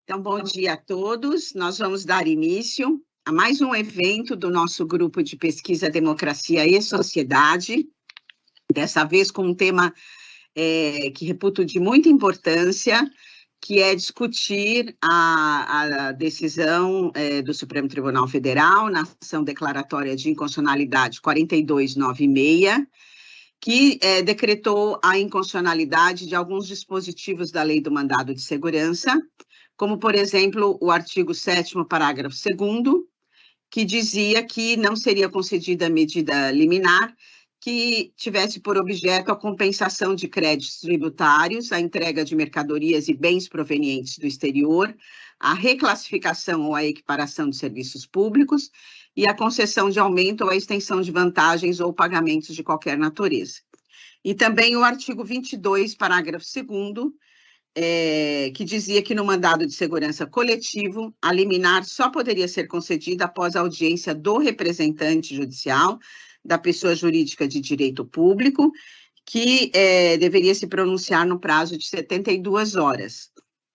Então, bom dia a todos. Nós vamos dar início a mais um evento do nosso grupo de pesquisa Democracia e Sociedade, dessa vez com um tema que reputo de muita importância, que é discutir a decisão do Supremo Tribunal Federal, na ação declaratória de inconstitucionalidade 4296, que decretou a inconstitucionalidade de alguns dispositivos da Lei do Mandado de Segurança, como, por exemplo, o artigo 7º, parágrafo 2º, que dizia que não seria concedida medida liminar que tivesse por objeto a compensação de créditos tributários, a entrega de mercadorias e bens provenientes do exterior, a reclassificação ou a equiparação de serviços públicos e a concessão de aumento ou a extensão de vantagens ou pagamentos de qualquer natureza. E também o artigo 22, parágrafo 2º, que dizia que no mandado de segurança coletivo, a liminar só poderia ser concedida após a audiência do representante judicial, da pessoa jurídica de direito público, que deveria se pronunciar no prazo de 72 horas.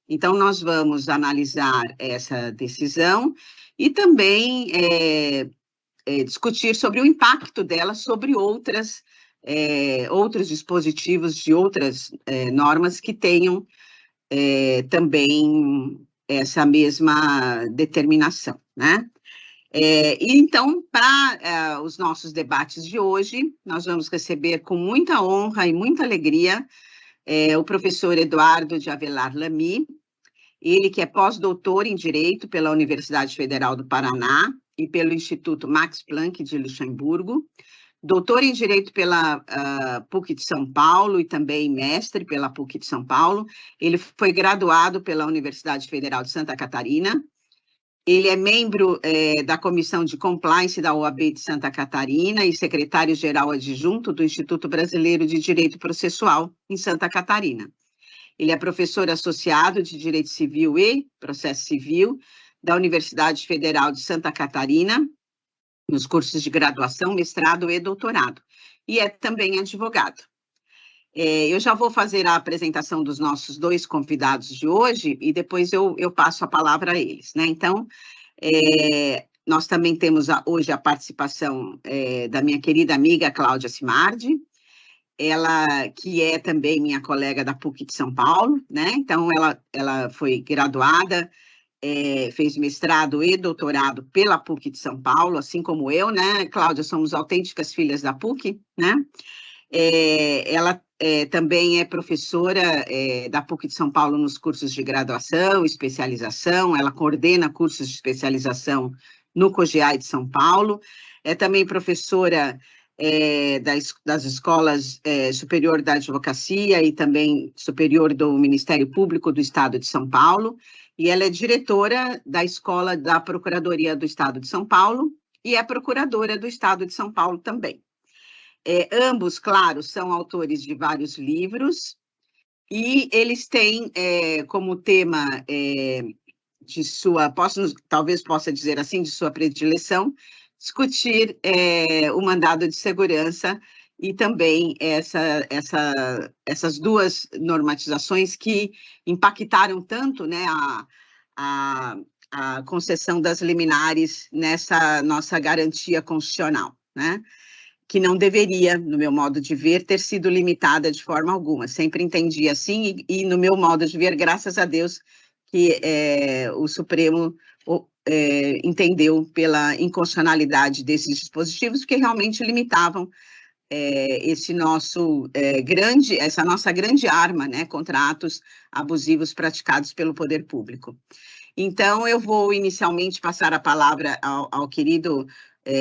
Então, nós vamos analisar essa decisão e também discutir sobre o impacto dela sobre outros dispositivos de outras normas que tenham também essa mesma determinação, né? Então, para os nossos debates de hoje, nós vamos receber com muita honra e muita alegria o professor Eduardo de Avelar Lamy, ele que é pós-doutor em Direito pela Universidade Federal do Paraná e pelo Instituto Max Planck de Luxemburgo, doutor em Direito pela PUC de São Paulo e também mestre pela PUC de São Paulo. Ele foi graduado pela Universidade Federal de Santa Catarina. Ele é membro da Comissão de Compliance da OAB de Santa Catarina e secretário-geral adjunto do Instituto Brasileiro de Direito Processual em Santa Catarina. Ele é professor associado de Direito Civil e Processo Civil da Universidade Federal de Santa Catarina, nos cursos de graduação, mestrado e doutorado, e é também advogado. Eu já vou fazer a apresentação dos nossos dois convidados de hoje, e depois eu passo a palavra a eles, né? Então, nós também temos hoje a participação da minha querida amiga Cláudia Cimardi, ela que é também minha colega da PUC de São Paulo, né? Então, ela foi graduada, fez mestrado e doutorado pela PUC de São Paulo, assim como eu, né, Cláudia, somos autênticas filhas da PUC, né, ela também é professora da PUC de São Paulo nos cursos de graduação, especialização, ela coordena cursos de especialização no COGEAI de São Paulo, é também professora das escolas superior da advocacia e também superior do Ministério Público do Estado de São Paulo, e ela é diretora da Escola da Procuradoria do Estado de São Paulo e é procuradora do Estado de São Paulo também. Ambos, claro, são autores de vários livros e eles têm como tema de sua, talvez possa dizer assim, de sua predileção, discutir o mandado de segurança e também essas duas normatizações que impactaram tanto, né, a concessão das liminares nessa nossa garantia constitucional, né, que não deveria, no meu modo de ver, ter sido limitada de forma alguma. Sempre entendi assim e no meu modo de ver, graças a Deus, que o Supremo entendeu pela inconstitucionalidade desses dispositivos, que realmente limitavam essa nossa grande arma, né, contra atos abusivos praticados pelo poder público. Então, eu vou inicialmente passar a palavra ao querido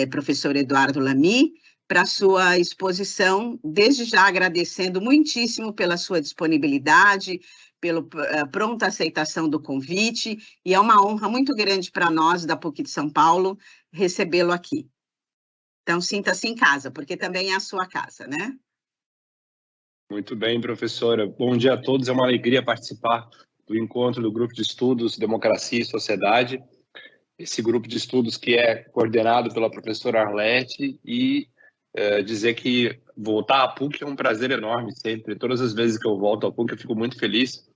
professor Eduardo Lamy, para a sua exposição, desde já agradecendo muitíssimo pela sua disponibilidade, pela pronta aceitação do convite, e é uma honra muito grande para nós, da PUC de São Paulo, recebê-lo aqui. Então, sinta-se em casa, porque também é a sua casa, né? Muito bem, professora. Bom dia a todos. É uma alegria participar do encontro do Grupo de Estudos Democracia e Sociedade, esse grupo de estudos que é coordenado pela professora Arlete, e dizer que voltar à PUC é um prazer enorme sempre. Todas as vezes que eu volto à PUC eu fico muito feliz.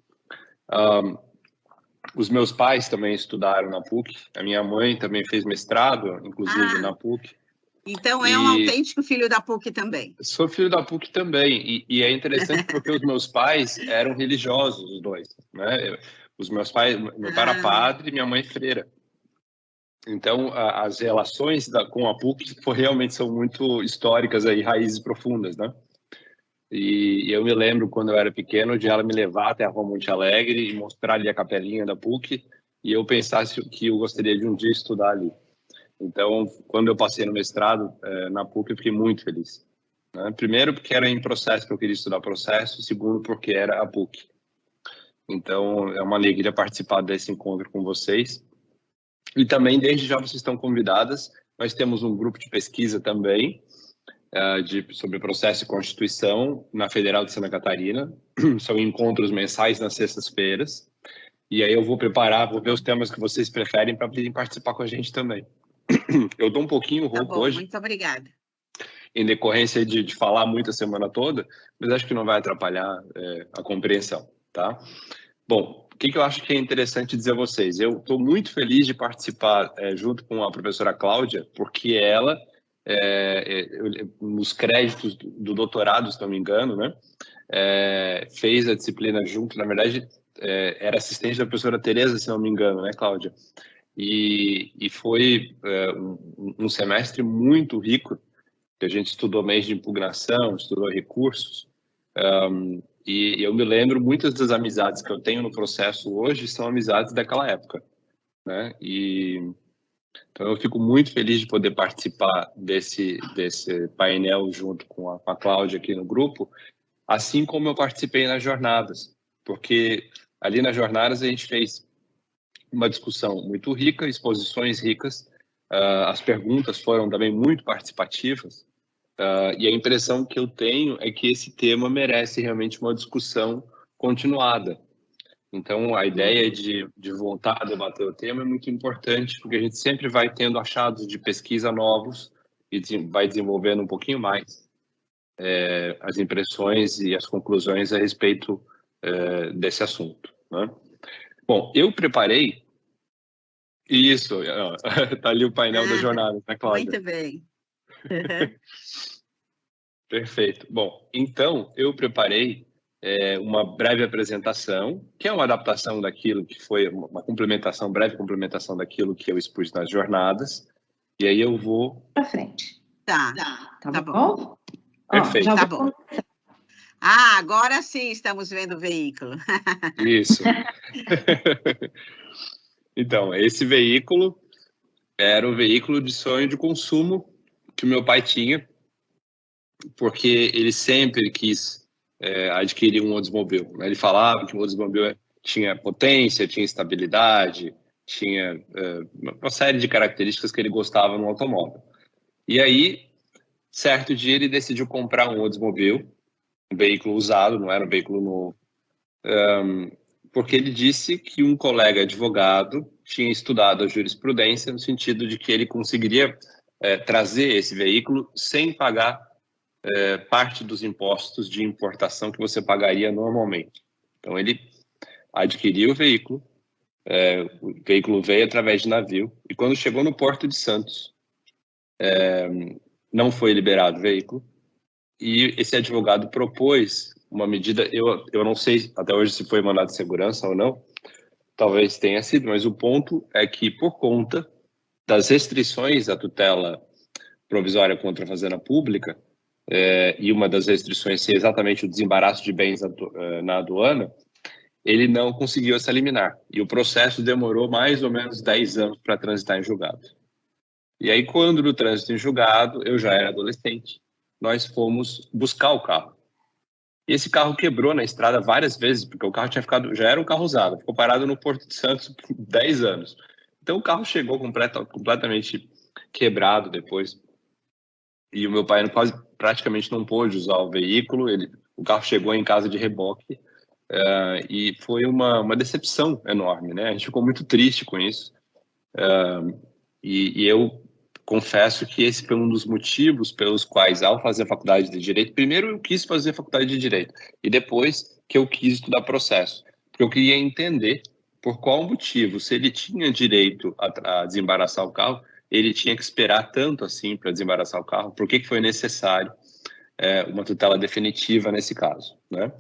Os meus pais também estudaram na PUC, a minha mãe também fez mestrado, inclusive, na PUC. Então é um autêntico filho da PUC também. Sou filho da PUC também, e é interessante porque os meus pais eram religiosos, os dois, né? Os meus pais, meu pai era padre e minha mãe freira. Então, as relações com a PUC realmente são muito históricas aí, raízes profundas, né? E eu me lembro, quando eu era pequeno, de ela me levar até a Rua Monte Alegre e mostrar ali a capelinha da PUC, e eu pensasse que eu gostaria de um dia estudar ali. Então, quando eu passei no mestrado na PUC, eu fiquei muito feliz, né? Primeiro, porque era em processo, que eu queria estudar processo. Segundo, porque era a PUC. Então, é uma alegria participar desse encontro com vocês. E também, desde já, vocês estão convidadas. Nós temos um grupo de pesquisa também, sobre processo e Constituição, na Federal de Santa Catarina. São encontros mensais nas sextas-feiras. E aí eu vou ver os temas que vocês preferem para participar com a gente também. Eu estou um pouquinho rouco hoje. Muito obrigada. Em decorrência de falar muito a semana toda, mas acho que não vai atrapalhar a compreensão, tá? Bom, o que eu acho que é interessante dizer a vocês? Eu estou muito feliz de participar junto com a professora Cláudia, porque ela, nos créditos do doutorado, se não me engano, né, fez a disciplina junto. Na verdade, era assistente da professora Tereza, se não me engano, né, Cláudia? E foi um semestre muito rico, que a gente estudou meios de impugnação, estudou recursos, e eu me lembro, muitas das amizades que eu tenho no processo hoje são amizades daquela época, né? Então eu fico muito feliz de poder participar desse painel junto com a Cláudia aqui no grupo, assim como eu participei nas jornadas, porque ali nas jornadas a gente fez uma discussão muito rica, exposições ricas, as perguntas foram também muito participativas, e a impressão que eu tenho é que esse tema merece realmente uma discussão continuada. Então, a ideia de voltar a debater o tema é muito importante, porque a gente sempre vai tendo achados de pesquisa novos e vai desenvolvendo um pouquinho mais as impressões e as conclusões a respeito desse assunto, né? Bom, eu preparei isso, tá ali o painel da jornada, né, Cláudia? Muito bem. Perfeito. Bom, então eu preparei uma breve apresentação, que é uma adaptação daquilo que foi uma complementação, breve complementação daquilo que eu expus nas jornadas. E aí eu vou para frente. Tá bom. Perfeito. Tá bom. Agora sim estamos vendo o veículo. Isso. Então, esse veículo era o veículo de sonho de consumo que o meu pai tinha, porque ele sempre quis adquirir um Oldsmobile, né? Ele falava que o Oldsmobile tinha potência, tinha estabilidade, tinha uma série de características que ele gostava no automóvel. E aí, certo dia, ele decidiu comprar um Oldsmobile, um veículo usado, não era um veículo novo, porque ele disse que um colega advogado tinha estudado a jurisprudência no sentido de que ele conseguiria trazer esse veículo sem pagar parte dos impostos de importação que você pagaria normalmente. Então, ele adquiriu o veículo veio através de navio, e quando chegou no Porto de Santos, não foi liberado o veículo, e esse advogado propôs uma medida, eu não sei até hoje se foi mandado de segurança ou não, talvez tenha sido, mas o ponto é que, por conta das restrições à tutela provisória contra a fazenda pública, e uma das restrições ser exatamente o desembaraço de bens na aduana, ele não conseguiu essa liminar. E o processo demorou mais ou menos 10 anos para transitar em julgado. E aí, quando no trânsito em julgado, eu já era adolescente, nós fomos buscar o carro. E esse carro quebrou na estrada várias vezes, porque o carro já era um carro usado, ficou parado no Porto de Santos por 10 anos. Então, o carro chegou completamente quebrado depois. E o meu pai praticamente não pôde usar o veículo, o carro chegou em casa de reboque, e foi uma decepção enorme, né? A gente ficou muito triste com isso, e eu confesso que esse foi um dos motivos pelos quais, ao fazer a faculdade de Direito, primeiro eu quis fazer a faculdade de Direito, e depois que eu quis estudar processo, porque eu queria entender por qual motivo, se ele tinha direito a desembaraçar o carro, ele tinha que esperar tanto assim para desembaraçar o carro, por que foi necessário uma tutela definitiva nesse caso, né?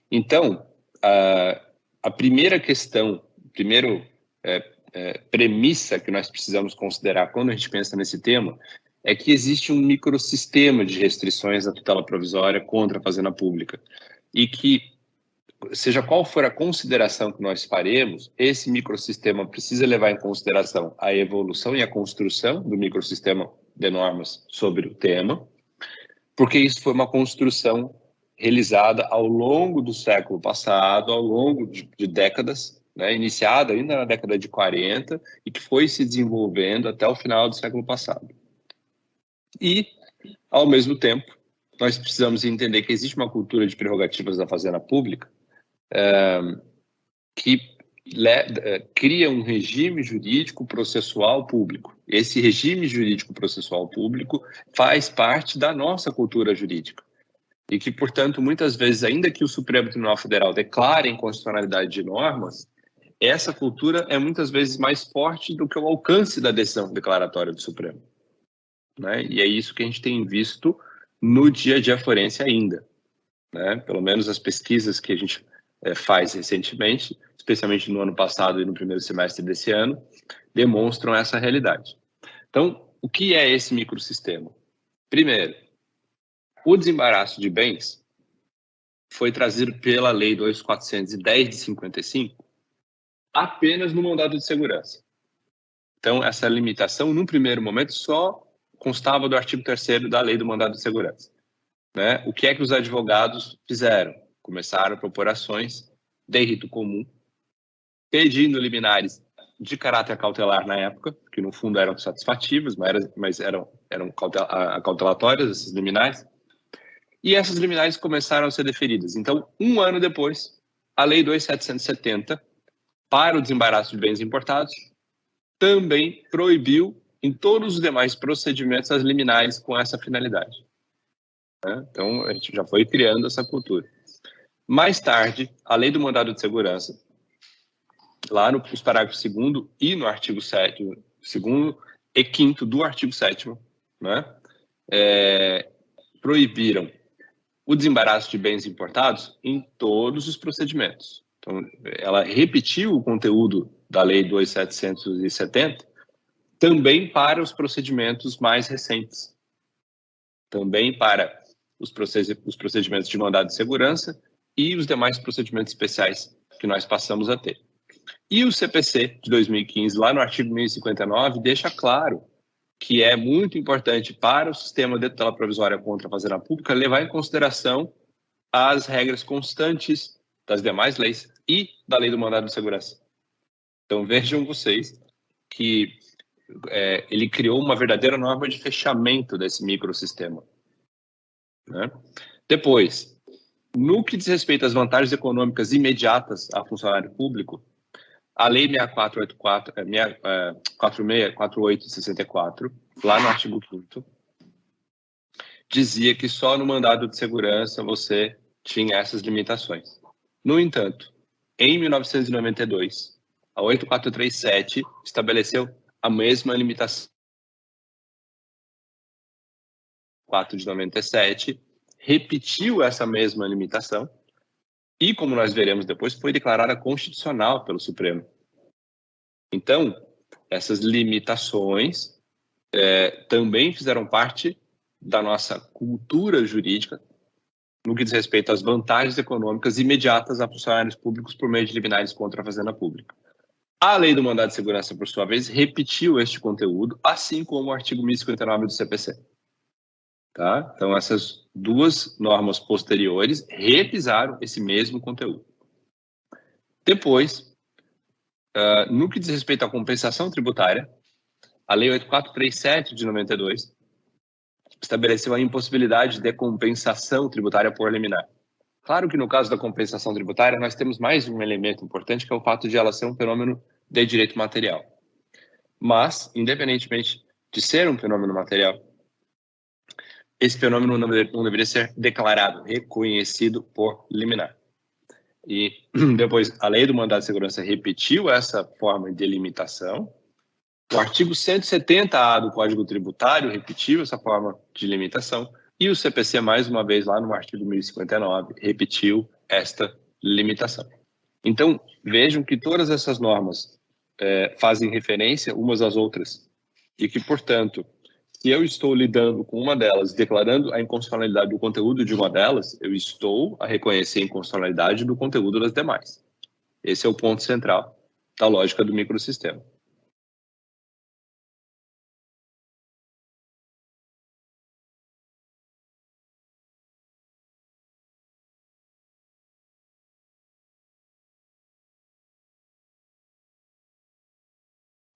Então, a primeira questão, primeiro premissa que nós precisamos considerar quando a gente pensa nesse tema é que existe um microsistema de restrições à tutela provisória contra a fazenda pública e que, seja qual for a consideração que nós faremos, esse microsistema precisa levar em consideração a evolução e a construção do microsistema de normas sobre o tema, porque isso foi uma construção realizada ao longo do século passado, ao longo de décadas, né, iniciada ainda na década de 40 e que foi se desenvolvendo até o final do século passado. E, ao mesmo tempo, nós precisamos entender que existe uma cultura de prerrogativas da fazenda pública que cria um regime jurídico processual público. Esse regime jurídico processual público faz parte da nossa cultura jurídica. E que, portanto, muitas vezes, ainda que o Supremo Tribunal Federal declare inconstitucionalidade de normas, essa cultura é muitas vezes mais forte do que o alcance da decisão declaratória do Supremo, né? E é isso que a gente tem visto no dia a dia forense ainda, né? Pelo menos as pesquisas que a gente faz recentemente, especialmente no ano passado e no primeiro semestre desse ano, demonstram essa realidade. Então, o que é esse microsistema? Primeiro, o desembaraço de bens foi trazido pela Lei 2.410 de 55 apenas no mandado de segurança. Então, essa limitação, num primeiro momento, só constava do artigo 3º da Lei do Mandado de Segurança, né? O que é que os advogados fizeram? Começaram a propor ações de rito comum, pedindo liminares de caráter cautelar na época, que no fundo eram satisfativas, mas eram cautelatórias, essas liminares, e essas liminares começaram a ser deferidas. Então, um ano depois, a Lei 2.770, para o desembaraço de bens importados, também proibiu em todos os demais procedimentos as liminares com essa finalidade, né? Então, a gente já foi criando essa cultura. Mais tarde, a Lei do Mandado de Segurança, lá nos parágrafos 2º e no artigo 7º, 2º e 5º do artigo 7º, né, proibiram o desembaraço de bens importados em todos os procedimentos. Então, ela repetiu o conteúdo da Lei 2.770 também para os procedimentos mais recentes, também para os procedimentos de mandado de segurança e os demais procedimentos especiais que nós passamos a ter. E o CPC de 2015, lá no artigo 1059, deixa claro que é muito importante para o sistema de tutela provisória contra a fazenda pública levar em consideração as regras constantes das demais leis e da Lei do Mandado de Segurança. Então, vejam vocês que ele criou uma verdadeira norma de fechamento desse microsistema, né? Depois, no que diz respeito às vantagens econômicas imediatas a funcionário público, a Lei 4648/64, lá no artigo 5º, dizia que só no mandado de segurança você tinha essas limitações. No entanto, em 1992, a 8437 estabeleceu a mesma limitação. 4 de 97 repetiu essa mesma limitação e, como nós veremos depois, foi declarada constitucional pelo Supremo. Então, essas limitações também fizeram parte da nossa cultura jurídica no que diz respeito às vantagens econômicas imediatas a funcionários públicos por meio de liminares contra a fazenda pública. A Lei do Mandado de Segurança, por sua vez, repetiu este conteúdo, assim como o artigo 1059 do CPC. Tá? Então, essas duas normas posteriores revisaram esse mesmo conteúdo. Depois, no que diz respeito à compensação tributária, a Lei 8437 de 92 estabeleceu a impossibilidade de compensação tributária por liminar. Claro que no caso da compensação tributária, nós temos mais um elemento importante, que é o fato de ela ser um fenômeno de direito material. Mas, independentemente de ser um fenômeno material, esse fenômeno não deveria ser declarado, reconhecido por liminar. E depois, a lei do mandado de segurança repetiu essa forma de limitação. O artigo 170A do Código Tributário repetiu essa forma de limitação. E o CPC, mais uma vez, lá no artigo 1059, repetiu esta limitação. Então, vejam que todas essas normas fazem referência umas às outras. E que, portanto, se eu estou lidando com uma delas, declarando a inconstitucionalidade do conteúdo de uma delas, eu estou a reconhecer a inconstitucionalidade do conteúdo das demais. Esse é o ponto central da lógica do microsistema.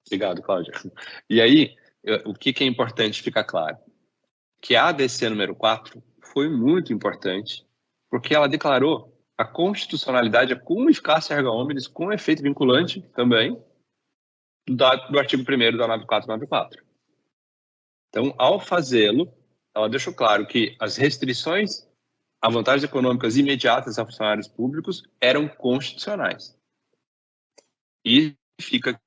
Obrigado, Cláudia. E aí, o que é importante ficar claro? Que a ADC número 4 foi muito importante, porque ela declarou a constitucionalidade, com eficácia erga omnes, com efeito vinculante também, do artigo 1º da 9494. Então, ao fazê-lo, ela deixou claro que as restrições a vantagens econômicas imediatas a funcionários públicos eram constitucionais. E fica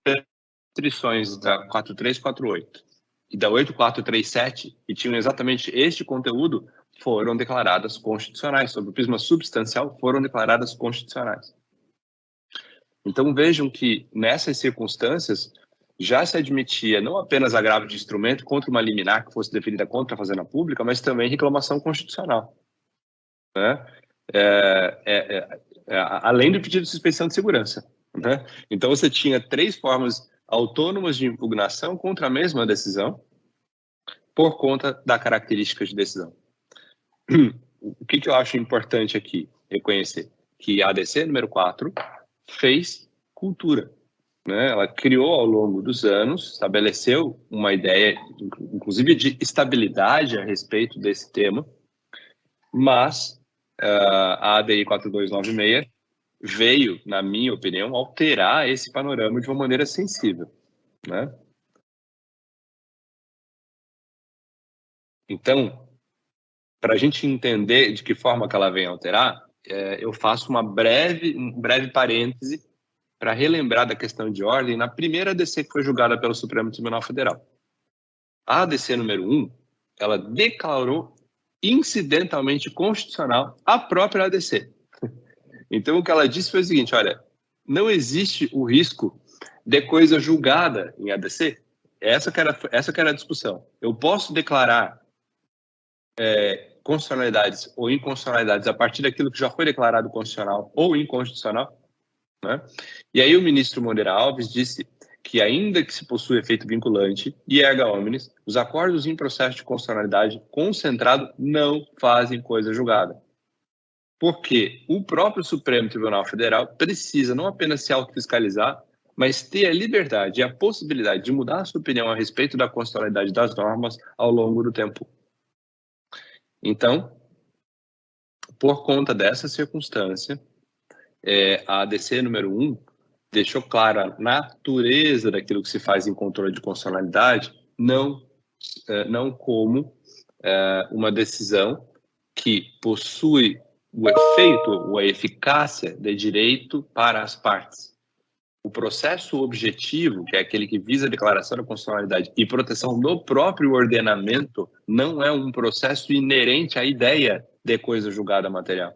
restrições da 4348 e da 8437, que tinham exatamente este conteúdo, foram declaradas constitucionais. Sob o prisma substancial, foram declaradas constitucionais. Então, vejam que, nessas circunstâncias, já se admitia não apenas agravo de instrumento contra uma liminar que fosse deferida contra a fazenda pública, mas também reclamação constitucional, né? Além do pedido de suspensão de segurança, né? Então, você tinha 3 formas autônomas de impugnação contra a mesma decisão por conta da característica de decisão. O que eu acho importante aqui reconhecer? Que a ADC número 4 fez cultura, né? Ela criou ao longo dos anos, estabeleceu uma ideia, inclusive de estabilidade a respeito desse tema, mas a ADI 4296 veio, na minha opinião, alterar esse panorama de uma maneira sensível, né? Então, para a gente entender de que forma que ela vem alterar, eu faço um breve parêntese para relembrar da questão de ordem na primeira ADC que foi julgada pelo Supremo Tribunal Federal. A ADC número 1, ela declarou incidentalmente constitucional a própria ADC. Então, o que ela disse foi o seguinte, olha, não existe o risco de coisa julgada em ADC. Essa que era a discussão. Eu posso declarar constitucionalidades ou inconstitucionalidades a partir daquilo que já foi declarado constitucional ou inconstitucional, né? E aí o ministro Moreira Alves disse que, ainda que se possua efeito vinculante e erga omnes, os acordos em processo de constitucionalidade concentrado não fazem coisa julgada. Porque o próprio Supremo Tribunal Federal precisa não apenas se autofiscalizar, mas ter a liberdade e a possibilidade de mudar a sua opinião a respeito da constitucionalidade das normas ao longo do tempo. Então, por conta dessa circunstância, a ADC número 1 deixou clara a natureza daquilo que se faz em controle de constitucionalidade, não como uma decisão que possui o efeito ou a eficácia de direito para as partes. O processo objetivo, que é aquele que visa a declaração da constitucionalidade e proteção do próprio ordenamento, não é um processo inerente à ideia de coisa julgada material.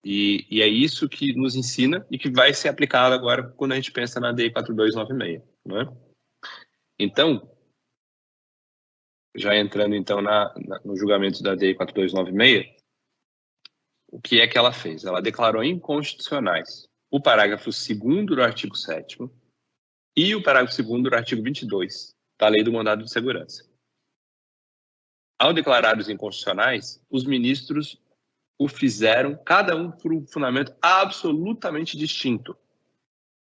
E é isso que nos ensina e que vai ser aplicado agora quando a gente pensa na DI 4296, né? Então, já entrando então no julgamento da DI 4296, o que é que ela fez? Ela declarou inconstitucionais o parágrafo 2º do artigo 7º e o parágrafo 2º do artigo 22 da Lei do Mandado de Segurança. Ao declarar os inconstitucionais, os ministros o fizeram, cada um por um fundamento absolutamente distinto.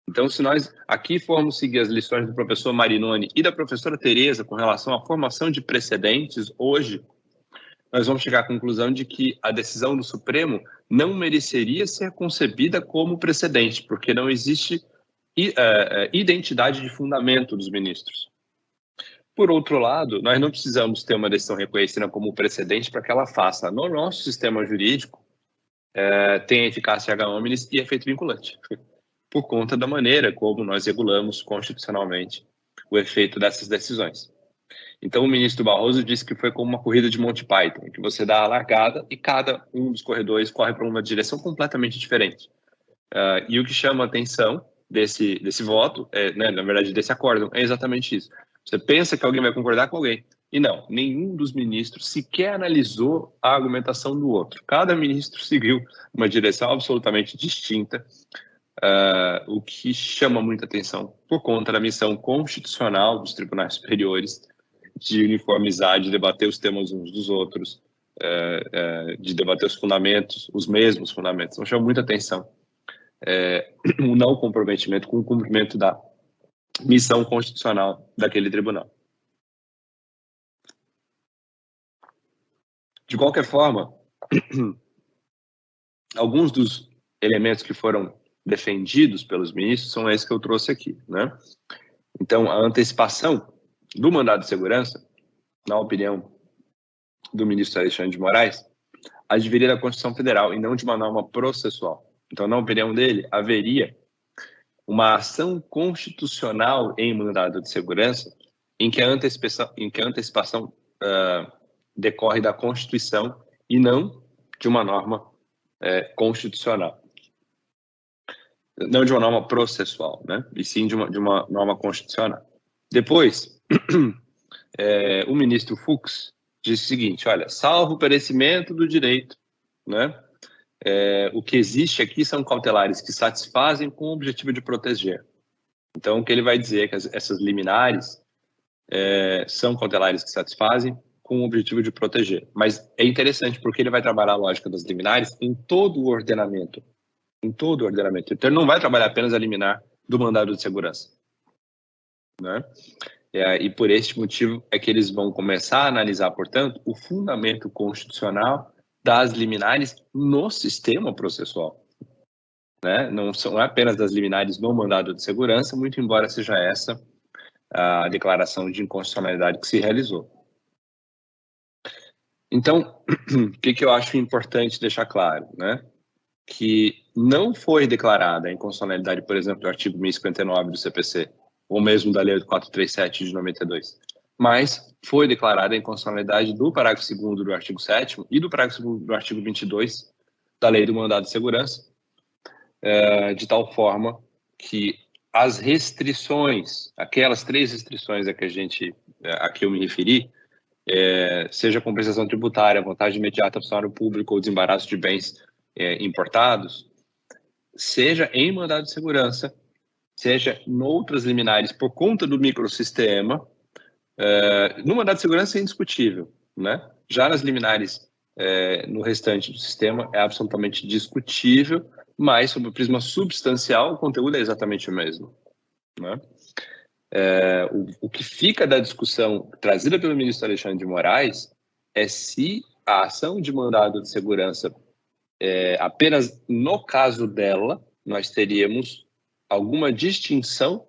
Então, se nós aqui formos seguir as lições do professor Marinoni e da professora Tereza com relação à formação de precedentes hoje, nós vamos chegar à conclusão de que a decisão do Supremo não mereceria ser concebida como precedente, porque não existe identidade de fundamento dos ministros. Por outro lado, nós não precisamos ter uma decisão reconhecida como precedente para que ela faça, no nosso sistema jurídico, tem eficácia H omnes e efeito vinculante, por conta da maneira como nós regulamos constitucionalmente o efeito dessas decisões. Então, o ministro Barroso disse que foi como uma corrida de Monty Python, que você dá a largada e cada um dos corredores corre para uma direção completamente diferente. E o que chama a atenção desse voto, na verdade, desse acórdão, é exatamente isso. Você pensa que alguém vai concordar com alguém, e não, nenhum dos ministros sequer analisou a argumentação do outro. Cada ministro seguiu uma direção absolutamente distinta, o que chama muita atenção por conta da missão constitucional dos tribunais superiores de uniformizar, de debater os temas uns dos outros, de debater os fundamentos, os mesmos fundamentos. Então, chama muita atenção o não comprometimento com o cumprimento da missão constitucional daquele tribunal. De qualquer forma, alguns dos elementos que foram defendidos pelos ministros são esses que eu trouxe aqui, né? Então, a antecipação do mandado de segurança, na opinião do ministro Alexandre de Moraes, adviria da Constituição Federal e não de uma norma processual. Então, na opinião dele, haveria uma ação constitucional em mandado de segurança em que a antecipação decorre da Constituição e não de uma norma constitucional. Não de uma norma processual, né? E sim de uma norma constitucional. Depois, o ministro Fux disse o seguinte, olha, salvo o perecimento do direito, né? O que existe aqui são cautelares que satisfazem com o objetivo de proteger. Então, o que ele vai dizer é que essas liminares são cautelares que satisfazem com o objetivo de proteger. Mas é interessante porque ele vai trabalhar a lógica das liminares em todo o ordenamento. Em todo o ordenamento. Então, ele não vai trabalhar apenas a liminar do mandado de segurança, né? E por este motivo é que eles vão começar a analisar, portanto, o fundamento constitucional das liminares no sistema processual, né? Não é apenas das liminares no mandado de segurança, muito embora seja essa a declaração de inconstitucionalidade que se realizou. Então, o que eu acho importante deixar claro, né? Que não foi declarada a inconstitucionalidade, por exemplo, do artigo 1059 do CPC, ou mesmo da Lei 437 de 92, mas foi declarada a inconstitucionalidade do parágrafo 2º do artigo 7º e do parágrafo 2º do artigo 22 da Lei do Mandado de Segurança, de tal forma que as restrições, aquelas 3 restrições a que eu me referi, seja compensação tributária, vantagem imediata ao funcionário público ou desembaraço de bens importados, seja em mandado de segurança, seja em outras liminares por conta do microsistema, no mandado de segurança é indiscutível, né? Já nas liminares, no restante do sistema, é absolutamente discutível, mas sob o prisma substancial, o conteúdo é exatamente o mesmo, né? O que fica da discussão trazida pelo ministro Alexandre de Moraes é se a ação de mandado de segurança, apenas no caso dela, nós teríamos alguma distinção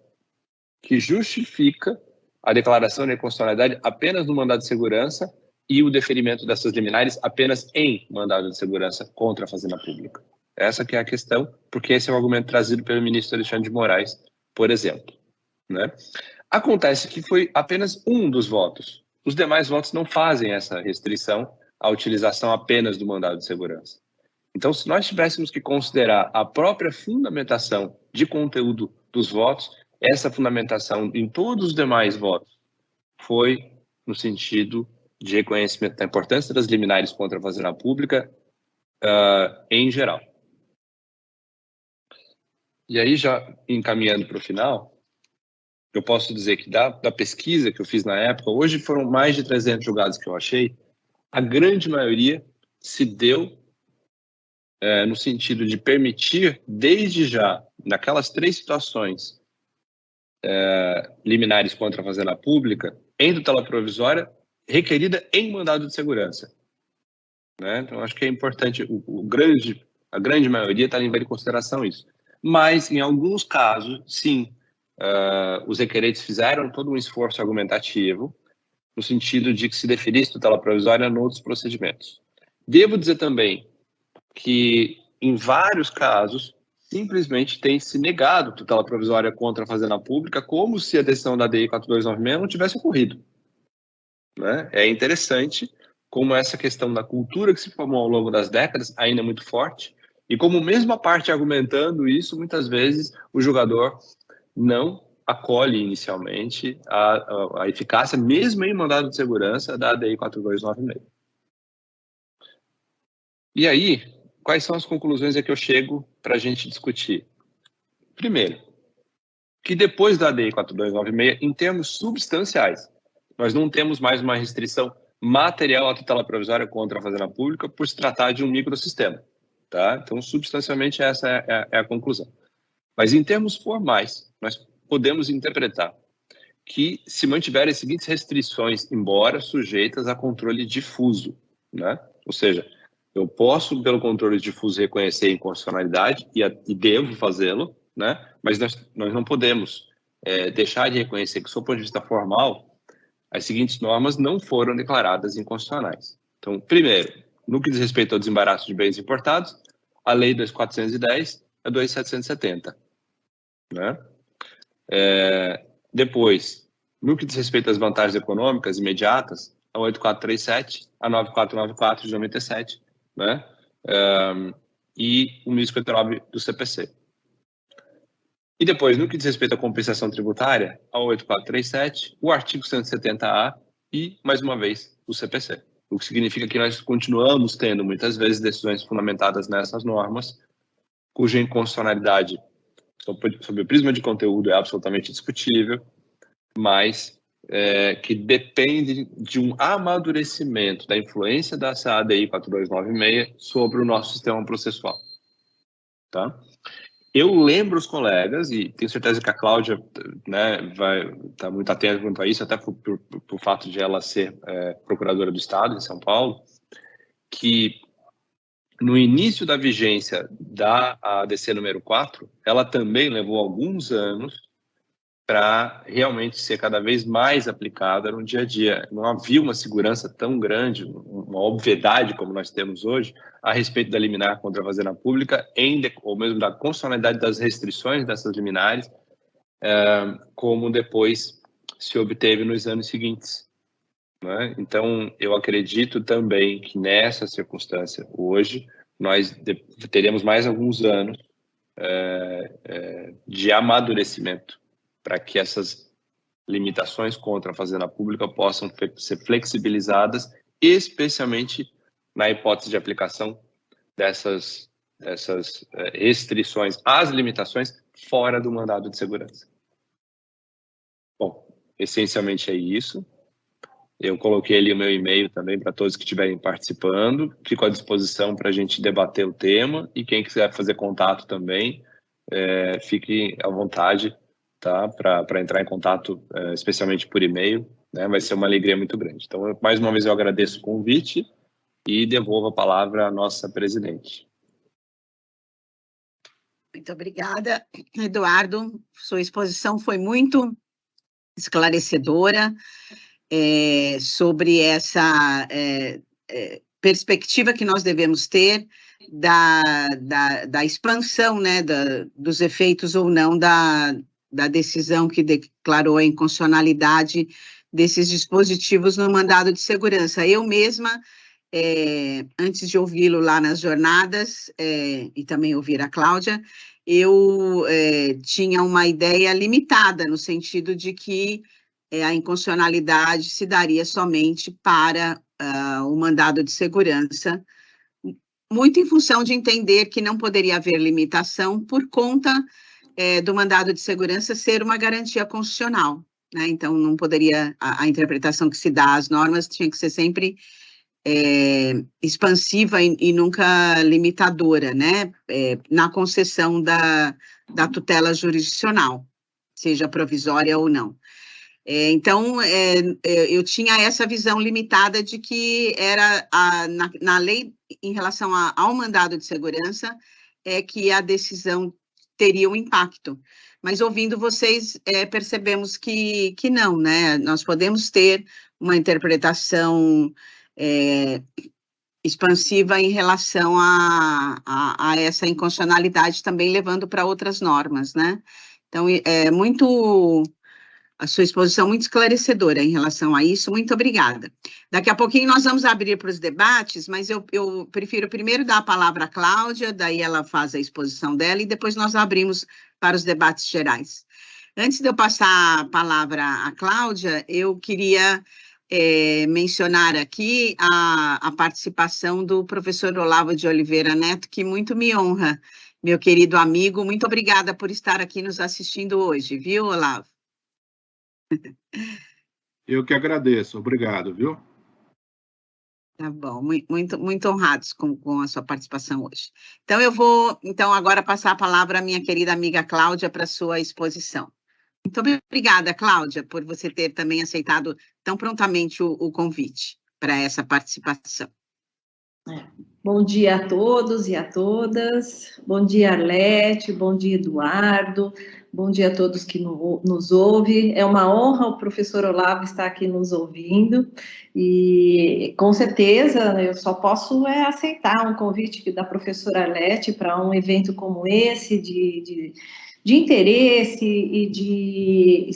que justifica a declaração de inconstitucionalidade apenas no mandado de segurança e o deferimento dessas liminares apenas em mandado de segurança contra a Fazenda Pública. Essa que é a questão, porque esse é o argumento trazido pelo ministro Alexandre de Moraes, por exemplo, né? Acontece que foi apenas um dos votos. Os demais votos não fazem essa restrição à utilização apenas do mandado de segurança. Então, se nós tivéssemos que considerar a própria fundamentação de conteúdo dos votos, essa fundamentação em todos os demais votos foi no sentido de reconhecimento da importância das liminares contra a Fazenda Pública em geral. E aí, já encaminhando para o final, eu posso dizer que da pesquisa que eu fiz na época, hoje foram mais de 300 julgados que eu achei, a grande maioria se deu no sentido de permitir, desde já, naquelas 3 situações liminares contra a Fazenda Pública, em tutela provisória, requerida em mandado de segurança, né? Então, acho que é importante, a grande maioria está levando em consideração isso. Mas, em alguns casos, sim, os requerentes fizeram todo um esforço argumentativo no sentido de que se deferisse tutela provisória em outros procedimentos. Devo dizer também que, em vários casos, simplesmente tem se negado tutela provisória contra a Fazenda Pública, como se a decisão da DI 4296 não tivesse ocorrido. Né? É interessante como essa questão da cultura que se formou ao longo das décadas ainda é muito forte, e como mesmo a parte argumentando isso, muitas vezes o julgador não acolhe inicialmente a eficácia, mesmo em mandado de segurança, da ADI 4296. E aí, quais são as conclusões a que eu chego para a gente discutir? Primeiro, que depois da ADI 4296, em termos substanciais, nós não temos mais uma restrição material à tutela provisória contra a Fazenda Pública por se tratar de um microsistema. Tá? Então, substancialmente, essa é a conclusão. Mas, em termos formais, nós podemos interpretar que se mantiverem as seguintes restrições, embora sujeitas a controle difuso. Né? Ou seja, eu posso, pelo controle difuso, reconhecer a inconstitucionalidade e devo fazê-lo, né? Mas nós não podemos deixar de reconhecer que, sob o ponto de vista formal, as seguintes normas não foram declaradas inconstitucionais. Então, primeiro, no que diz respeito ao desembaraço de bens importados, a Lei 2.410 é 2.770. Né? Depois, no que diz respeito às vantagens econômicas imediatas, a 8.437, a 9.494 de 97, né? E o 1.059 do CPC. E depois, no que diz respeito à compensação tributária, a 8.437, o artigo 170A e, mais uma vez, o CPC. O que significa que nós continuamos tendo, muitas vezes, decisões fundamentadas nessas normas, cuja inconstitucionalidade, sob o prisma de conteúdo, é absolutamente discutível, mas que depende de um amadurecimento da influência da ADI 4296 sobre o nosso sistema processual. Tá? Eu lembro os colegas, e tenho certeza que a Cláudia, né, vai estar muito atenta quanto a isso, até por fato de ela ser procuradora do Estado em São Paulo, que no início da vigência da ADC número 4, ela também levou alguns anos para realmente ser cada vez mais aplicada no dia a dia. Não havia uma segurança tão grande, uma obviedade como nós temos hoje, a respeito da liminar contra a Fazenda Pública, ou mesmo da constitucionalidade das restrições dessas liminares, como depois se obteve nos anos seguintes. Né? Então, eu acredito também que nessa circunstância, hoje, nós teremos mais alguns anos de amadurecimento para que essas limitações contra a Fazenda Pública possam ser flexibilizadas, especialmente na hipótese de aplicação dessas restrições às limitações fora do mandado de segurança. Bom, essencialmente é isso. Eu coloquei ali o meu e-mail também para todos que estiverem participando. Fico à disposição para a gente debater o tema e quem quiser fazer contato também, fique à vontade, tá? Para entrar em contato, especialmente por e-mail, né? Vai ser uma alegria muito grande. Então, mais uma vez, eu agradeço o convite e devolvo a palavra à nossa presidente. Muito obrigada, Eduardo. Sua exposição foi muito esclarecedora sobre essa perspectiva que nós devemos ter da expansão, né, dos efeitos ou não da decisão que declarou a inconstitucionalidade desses dispositivos no mandado de segurança. Eu mesma, antes de ouvi-lo lá nas jornadas, e também ouvir a Cláudia, eu tinha uma ideia limitada, no sentido de que a inconstitucionalidade se daria somente para o mandado de segurança, muito em função de entender que não poderia haver limitação por conta do mandado de segurança ser uma garantia constitucional, né? Então, não poderia, a interpretação que se dá às normas tinha que ser sempre expansiva e nunca limitadora, né? Na concessão da tutela jurisdicional, seja provisória ou não. Então, eu tinha essa visão limitada de que era na lei, em relação ao mandado de segurança, que a decisão teria um impacto. Mas, ouvindo vocês, percebemos que não, né? Nós podemos ter uma interpretação expansiva em relação a essa inconstitucionalidade, também levando para outras normas, né? Então, a sua exposição muito esclarecedora em relação a isso, muito obrigada. Daqui a pouquinho nós vamos abrir para os debates, mas eu prefiro primeiro dar a palavra à Cláudia, daí ela faz a exposição dela, e depois nós abrimos para os debates gerais. Antes de eu passar a palavra à Cláudia, eu queria mencionar aqui a participação do professor Olavo de Oliveira Neto, que muito me honra, meu querido amigo. Muito obrigada por estar aqui nos assistindo hoje, viu, Olavo? Eu que agradeço, obrigado, viu? Tá bom, muito honrados com a sua participação hoje. Então, eu vou, agora passar a palavra à minha querida amiga Cláudia para a sua exposição. Muito obrigada, Cláudia, por você ter também aceitado tão prontamente o convite para essa participação. Bom dia a todos e a todas. Bom dia, Arlete. Bom dia, Eduardo. Bom dia a todos que nos ouvem. É uma honra o professor Olavo estar aqui nos ouvindo. E, com certeza, eu só posso aceitar um convite da professora Arlete para um evento como esse, de interesse e de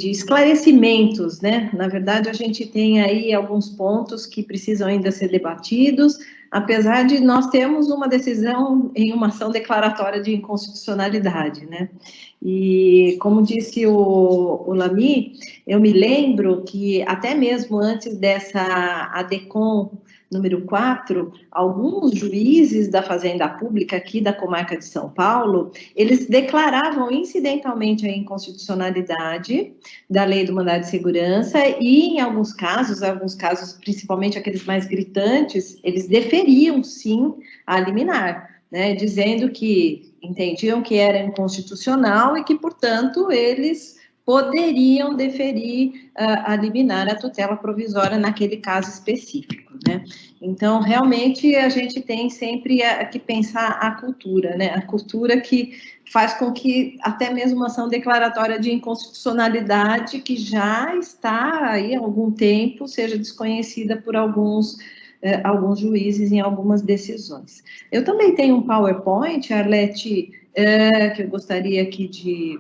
esclarecimentos, né? Na verdade, a gente tem aí alguns pontos que precisam ainda ser debatidos, apesar de nós termos uma decisão em uma ação declaratória de inconstitucionalidade, né? E, como disse o Lamy, eu me lembro que até mesmo antes dessa ADECOM número 4, alguns juízes da Fazenda Pública aqui da comarca de São Paulo, eles declaravam incidentalmente a inconstitucionalidade da lei do mandado de segurança e, em alguns casos, principalmente aqueles mais gritantes, eles deferiam, sim, a liminar, né, dizendo que entendiam que era inconstitucional e que, portanto, eles poderiam deferir a liminar, a tutela provisória naquele caso específico, né? Então, realmente, a gente tem sempre que pensar a cultura, né? A cultura que faz com que até mesmo uma ação declaratória de inconstitucionalidade, que já está aí há algum tempo, seja desconhecida por alguns juízes em algumas decisões. Eu também tenho um PowerPoint, Arlete, que eu gostaria aqui de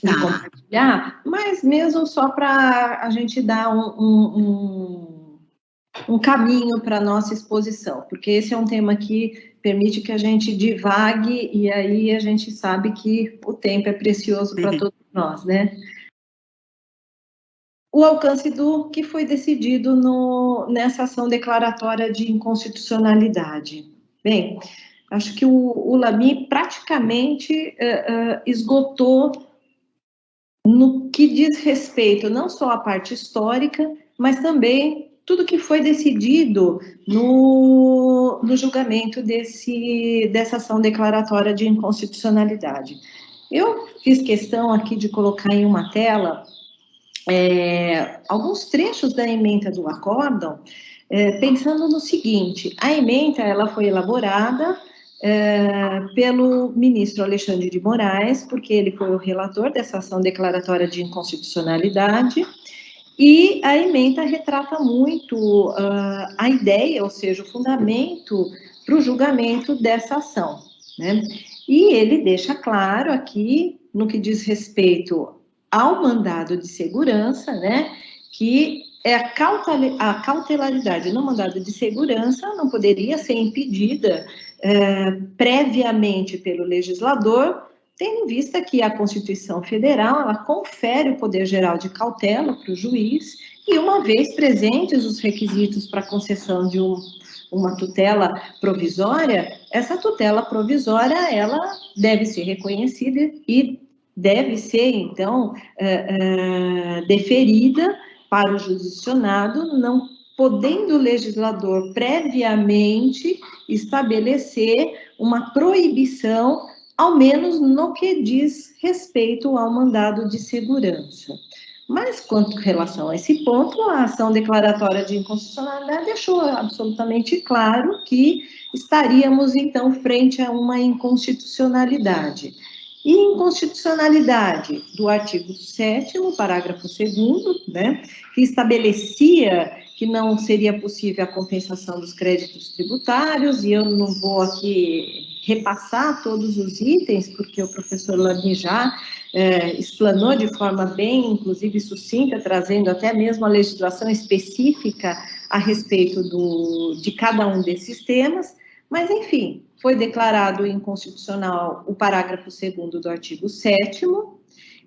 compartilhar, mas mesmo só para a gente dar um caminho para a nossa exposição, porque esse é um tema que permite que a gente divague, e aí a gente sabe que o tempo é precioso para todos nós, né? O alcance do que foi decidido nessa ação declaratória de inconstitucionalidade. Bem, acho que o Lamy praticamente esgotou no que diz respeito não só à parte histórica, mas também tudo que foi decidido no julgamento dessa ação declaratória de inconstitucionalidade. Eu fiz questão aqui de colocar em uma tela alguns trechos da ementa do acórdão, pensando no seguinte: a ementa ela foi elaborada pelo ministro Alexandre de Moraes, porque ele foi o relator dessa ação declaratória de inconstitucionalidade, e a ementa retrata muito a ideia, ou seja, o fundamento para o julgamento dessa ação, né? E ele deixa claro aqui, no que diz respeito ao mandado de segurança, né, que a cautelaridade no mandado de segurança não poderia ser impedida previamente pelo legislador, tendo em vista que a Constituição Federal ela confere o poder geral de cautela para o juiz, e uma vez presentes os requisitos para a concessão de uma tutela provisória, essa tutela provisória ela deve ser reconhecida e deve ser, então, deferida para o jurisdicionado, não podendo o legislador previamente estabelecer uma proibição, ao menos no que diz respeito ao mandado de segurança. Mas, quanto relação a esse ponto, a ação declaratória de inconstitucionalidade deixou absolutamente claro que estaríamos, então, frente a uma inconstitucionalidade. E inconstitucionalidade do artigo 7º, parágrafo 2º, né, que estabelecia que não seria possível a compensação dos créditos tributários, e eu não vou aqui repassar todos os itens, porque o professor Lamy já explanou de forma bem, inclusive sucinta, trazendo até mesmo a legislação específica a respeito de cada um desses temas, mas, enfim, foi declarado inconstitucional o parágrafo 2º do artigo 7º,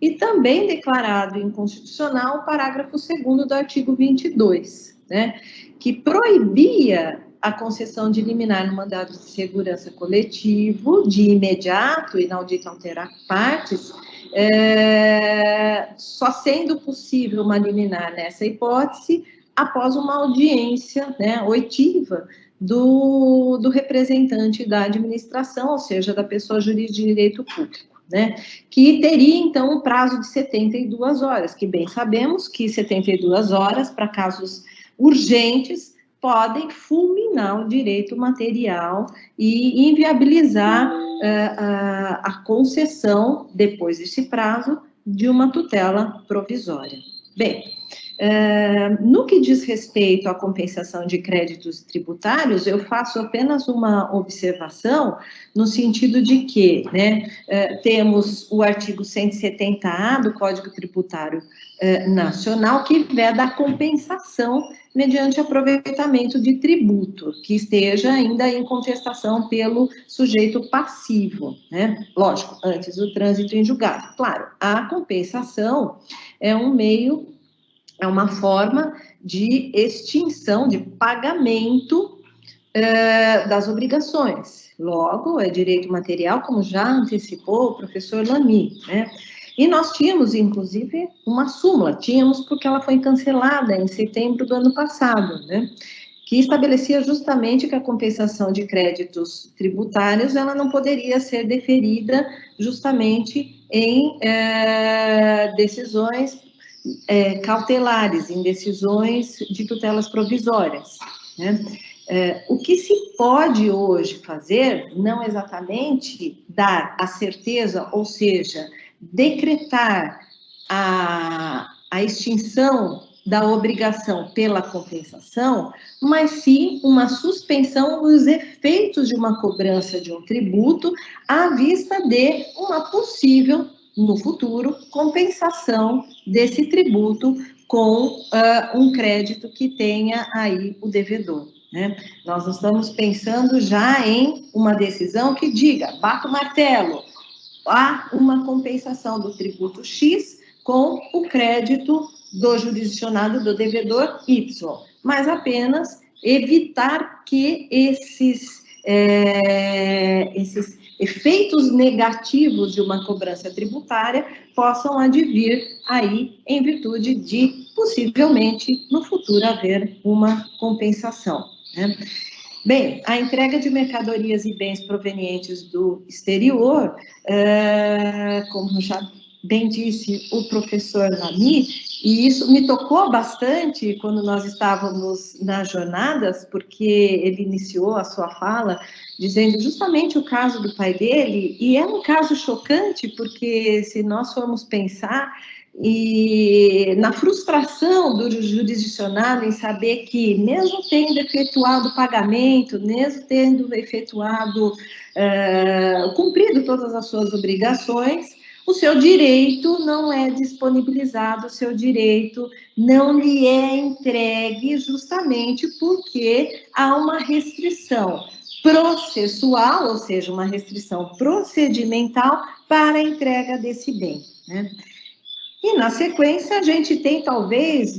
e também declarado inconstitucional o parágrafo 2º do artigo 22, né, que proibia a concessão de liminar no mandado de segurança coletivo de imediato, inaudito alterar partes, só sendo possível uma liminar nessa hipótese após uma audiência, né, oitiva do representante da administração, ou seja, da pessoa jurídica de direito público, né, que teria, então, um prazo de 72 horas, que bem sabemos que 72 horas, para casos urgentes, podem fulminar o direito material e inviabilizar a concessão, depois desse prazo, de uma tutela provisória. Bem, no que diz respeito à compensação de créditos tributários, eu faço apenas uma observação no sentido de que, né, temos o artigo 170A do Código Tributário Nacional, que veda a compensação mediante aproveitamento de tributo, que esteja ainda em contestação pelo sujeito passivo, né? Lógico, antes do trânsito em julgado. Claro, a compensação é um meio, é uma forma de extinção, de pagamento das obrigações. Logo, é direito material, como já antecipou o professor Lamy, né? E nós tínhamos, inclusive, uma súmula, porque ela foi cancelada em setembro do ano passado, né? Que estabelecia justamente que a compensação de créditos tributários, ela não poderia ser deferida justamente em decisões cautelares, em decisões de tutelas provisórias, né? O que se pode hoje fazer, não exatamente dar a certeza, ou seja, decretar a extinção da obrigação pela compensação, mas sim uma suspensão dos efeitos de uma cobrança de um tributo à vista de uma possível, no futuro, compensação desse tributo com um crédito que tenha aí o devedor, né? Nós estamos pensando já em uma decisão que diga, bata o martelo, há uma compensação do tributo X com o crédito do jurisdicionado do devedor Y, mas apenas evitar que esses efeitos negativos de uma cobrança tributária possam advir aí em virtude de, possivelmente, no futuro haver uma compensação, né? Bem, a entrega de mercadorias e bens provenientes do exterior, como já bem disse o professor Lamy, e isso me tocou bastante quando nós estávamos nas jornadas, porque ele iniciou a sua fala dizendo justamente o caso do pai dele, e é um caso chocante, porque se nós formos pensar e na frustração do jurisdicionado em saber que, mesmo tendo efetuado o pagamento, mesmo tendo efetuado, cumprido todas as suas obrigações, o seu direito não é disponibilizado, o seu direito não lhe é entregue justamente porque há uma restrição processual, ou seja, uma restrição procedimental para a entrega desse bem, né? E, na sequência, a gente tem, talvez,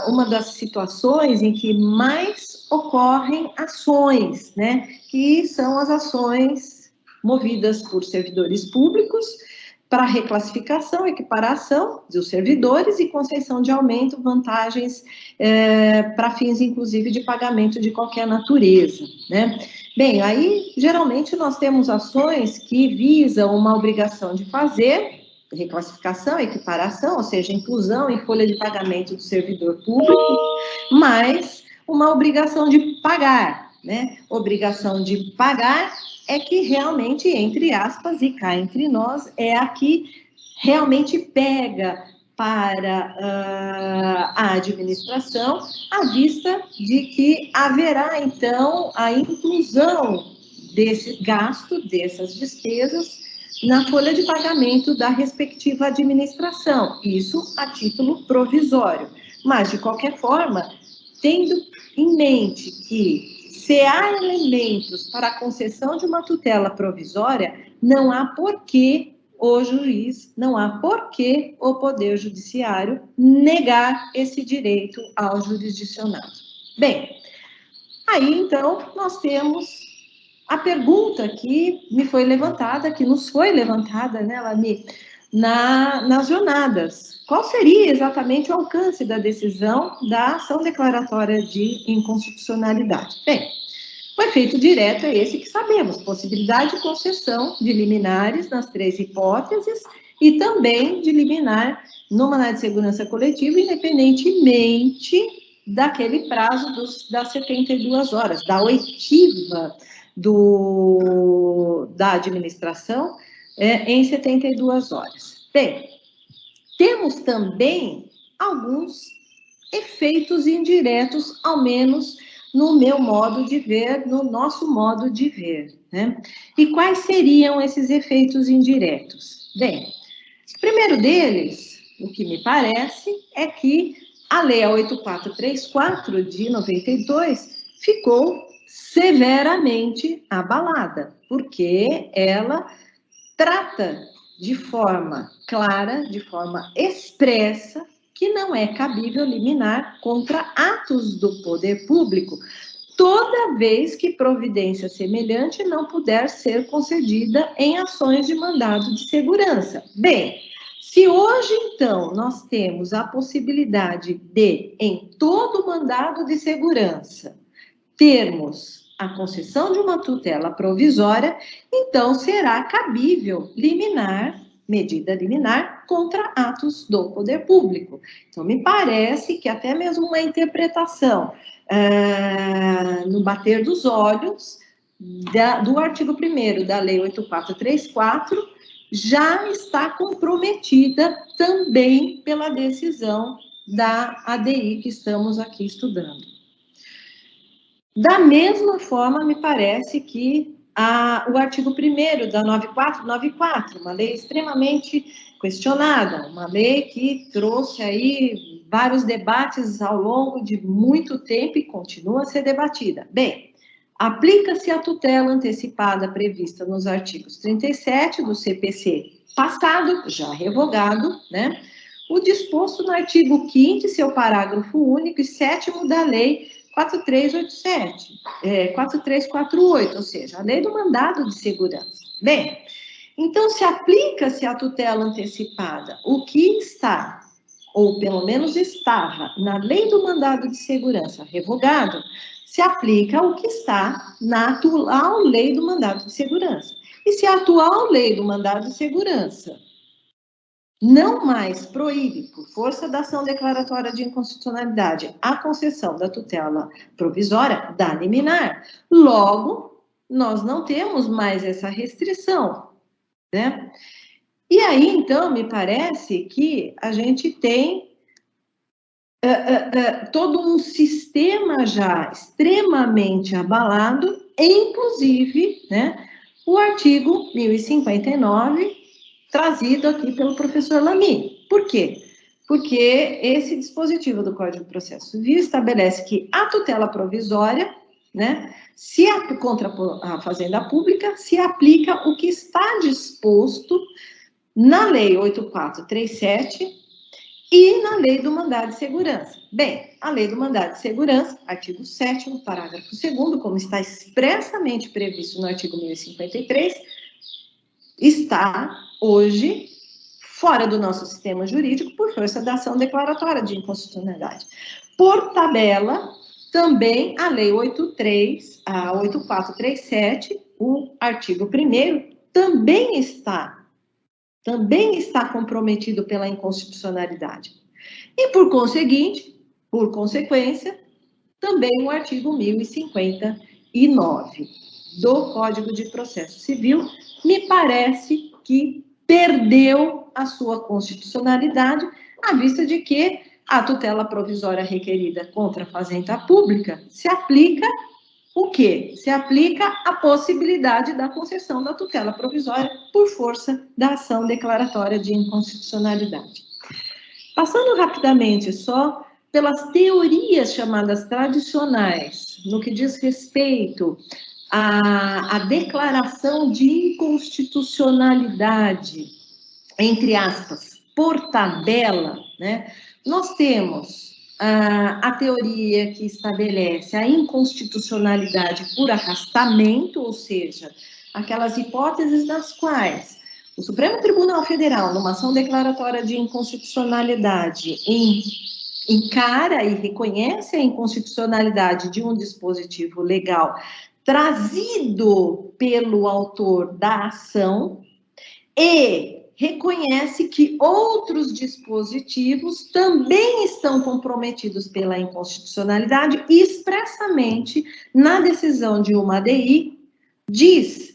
uma das situações em que mais ocorrem ações, né? Que são as ações movidas por servidores públicos para reclassificação, equiparação dos servidores e concessão de aumento, vantagens para fins, inclusive, de pagamento de qualquer natureza, né? Bem, aí, geralmente, nós temos ações que visam uma obrigação de fazer reclassificação, equiparação, ou seja, inclusão em folha de pagamento do servidor público, mas uma obrigação de pagar, né? Obrigação de pagar é que realmente, entre aspas, e cá entre nós, é a que realmente pega para a administração, à vista de que haverá, então, a inclusão desse gasto, dessas despesas, na folha de pagamento da respectiva administração, isso a título provisório. Mas, de qualquer forma, tendo em mente que se há elementos para a concessão de uma tutela provisória, não há porquê o juiz, não há porquê o Poder Judiciário negar esse direito ao jurisdicionado. Bem, aí, então, nós temos a pergunta que me foi levantada, que nos foi levantada, né, Lami, nas jornadas. Qual seria exatamente o alcance da decisão da ação declaratória de inconstitucionalidade? Bem, o efeito direto é esse que sabemos, possibilidade de concessão de liminares nas 3 hipóteses e também de liminar no mandado de segurança coletiva, independentemente daquele prazo das 72 horas, da oitiva da administração em 72 horas. Bem, temos também alguns efeitos indiretos, ao menos no meu modo de ver, no nosso modo de ver, né? E quais seriam esses efeitos indiretos? Bem, o primeiro deles, o que me parece, é que a Lei 8434 de 92 ficou severamente abalada, porque ela trata de forma clara, de forma expressa, que não é cabível liminar contra atos do poder público, toda vez que providência semelhante não puder ser concedida em ações de mandado de segurança. Bem, se hoje, então, nós temos a possibilidade de, em todo mandado de segurança, termos a concessão de uma tutela provisória, então será cabível medida liminar contra atos do poder público. Então, me parece que até mesmo uma interpretação no bater dos olhos do artigo 1º da Lei 8434 já está comprometida também pela decisão da ADI que estamos aqui estudando. Da mesma forma, me parece que o artigo 1º da 9494, uma lei extremamente questionada, uma lei que trouxe aí vários debates ao longo de muito tempo e continua a ser debatida. Bem, aplica-se a tutela antecipada prevista nos artigos 37 do CPC passado, já revogado, né? O disposto no artigo 5º, seu parágrafo único e 7º da Lei 4348, ou seja, a lei do mandado de segurança. Bem, então, se aplica-se a tutela antecipada, o que está, ou pelo menos estava, na lei do mandado de segurança revogado, se aplica o que está na atual lei do mandado de segurança. E se a atual lei do mandado de segurança não mais proíbe, por força da ação declaratória de inconstitucionalidade, a concessão da tutela provisória, da liminar, logo, nós não temos mais essa restrição, né? E aí, então, me parece que a gente tem todo um sistema já extremamente abalado, inclusive, né, o artigo 1059, trazido aqui pelo professor Lamy. Por quê? Porque esse dispositivo do Código de Processo Civil estabelece que a tutela provisória, né, contra a Fazenda Pública, se aplica o que está disposto na Lei 8437 e na Lei do Mandado de Segurança. Bem, a Lei do Mandado de Segurança, artigo 7º, parágrafo 2º, como está expressamente previsto no artigo 1053, está hoje fora do nosso sistema jurídico por força da ação declaratória de inconstitucionalidade. Por tabela, também a Lei 8437, o artigo 1º, também está comprometido pela inconstitucionalidade. E, por consequência, também o artigo 1059 do Código de Processo Civil, me parece que perdeu a sua constitucionalidade, à vista de que a tutela provisória requerida contra a fazenda pública se aplica o quê? Se aplica a possibilidade da concessão da tutela provisória por força da ação declaratória de inconstitucionalidade. Passando rapidamente só pelas teorias chamadas tradicionais, no que diz respeito à declaração de inconstitucionalidade, entre aspas, por tabela, né? Nós temos a teoria que estabelece a inconstitucionalidade por arrastamento, ou seja, aquelas hipóteses nas quais o Supremo Tribunal Federal, numa ação declaratória de inconstitucionalidade, encara e reconhece a inconstitucionalidade de um dispositivo legal trazido pelo autor da ação e reconhece que outros dispositivos também estão comprometidos pela inconstitucionalidade e expressamente na decisão de uma ADI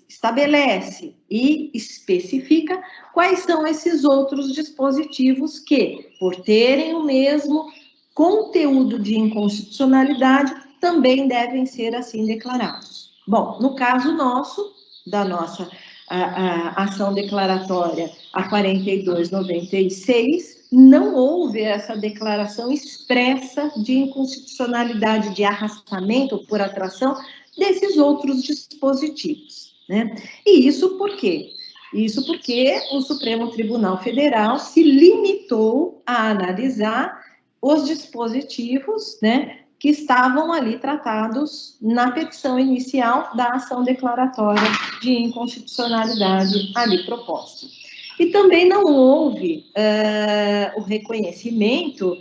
estabelece e especifica quais são esses outros dispositivos que, por terem o mesmo conteúdo de inconstitucionalidade, também devem ser assim declarados. Bom, no caso nosso, da nossa a ação declaratória a 4296, não houve essa declaração expressa de inconstitucionalidade de arrastamento por atração desses outros dispositivos, né? E isso por quê? Isso porque o Supremo Tribunal Federal se limitou a analisar os dispositivos, né, que estavam ali tratados na petição inicial da ação declaratória de inconstitucionalidade ali proposta. E também não houve o reconhecimento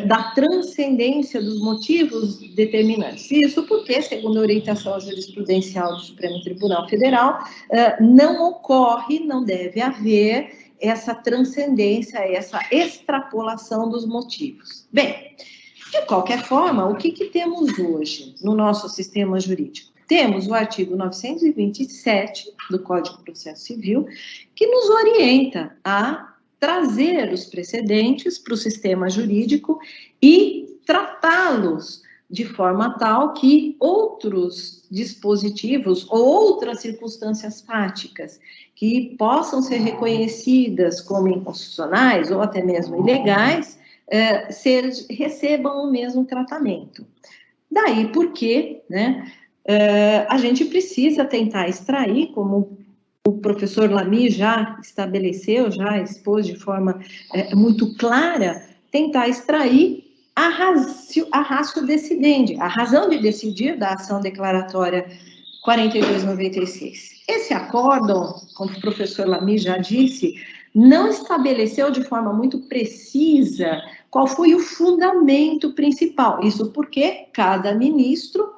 da transcendência dos motivos determinantes. Isso porque, segundo a orientação jurisprudencial do Supremo Tribunal Federal, não ocorre, não deve haver essa transcendência, essa extrapolação dos motivos. Bem, de qualquer forma, o que temos hoje no nosso sistema jurídico? Temos o artigo 927 do Código de Processo Civil, que nos orienta a trazer os precedentes para o sistema jurídico e tratá-los de forma tal que outros dispositivos ou outras circunstâncias fáticas que possam ser reconhecidas como inconstitucionais ou até mesmo ilegais, recebam o mesmo tratamento. Daí porque, né, a gente precisa tentar extrair, como o professor Lamy já estabeleceu, já expôs de forma muito clara, tentar extrair a ratio decidendi, a razão de decidir da ação declaratória 4296. Esse acórdão, como o professor Lamy já disse, não estabeleceu de forma muito precisa qual foi o fundamento principal. Isso porque cada ministro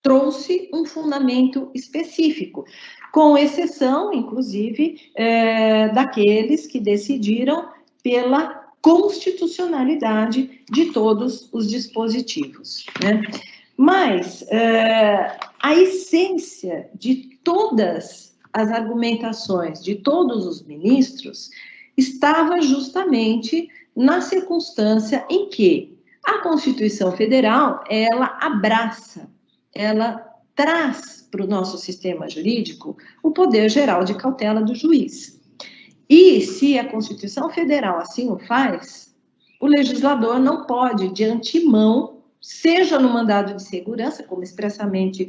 trouxe um fundamento específico, com exceção, inclusive, daqueles que decidiram pela constitucionalidade de todos os dispositivos, né? Mas a essência de todas as argumentações de todos os ministros estava justamente na circunstância em que a Constituição Federal, ela abraça, ela traz para o nosso sistema jurídico o poder geral de cautela do juiz. E se a Constituição Federal assim o faz, o legislador não pode, de antemão, seja no mandado de segurança, como expressamente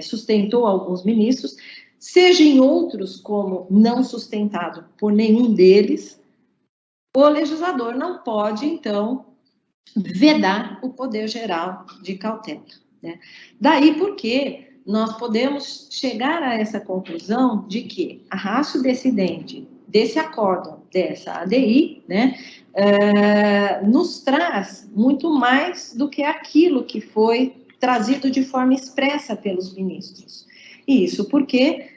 sustentou alguns ministros, seja em outros, como não sustentado por nenhum deles, o legislador não pode, então, vedar o poder geral de cautela, né? Daí porque nós podemos chegar a essa conclusão de que a ratio decidendi desse acórdão, dessa ADI, né, nos traz muito mais do que aquilo que foi trazido de forma expressa pelos ministros. E isso porque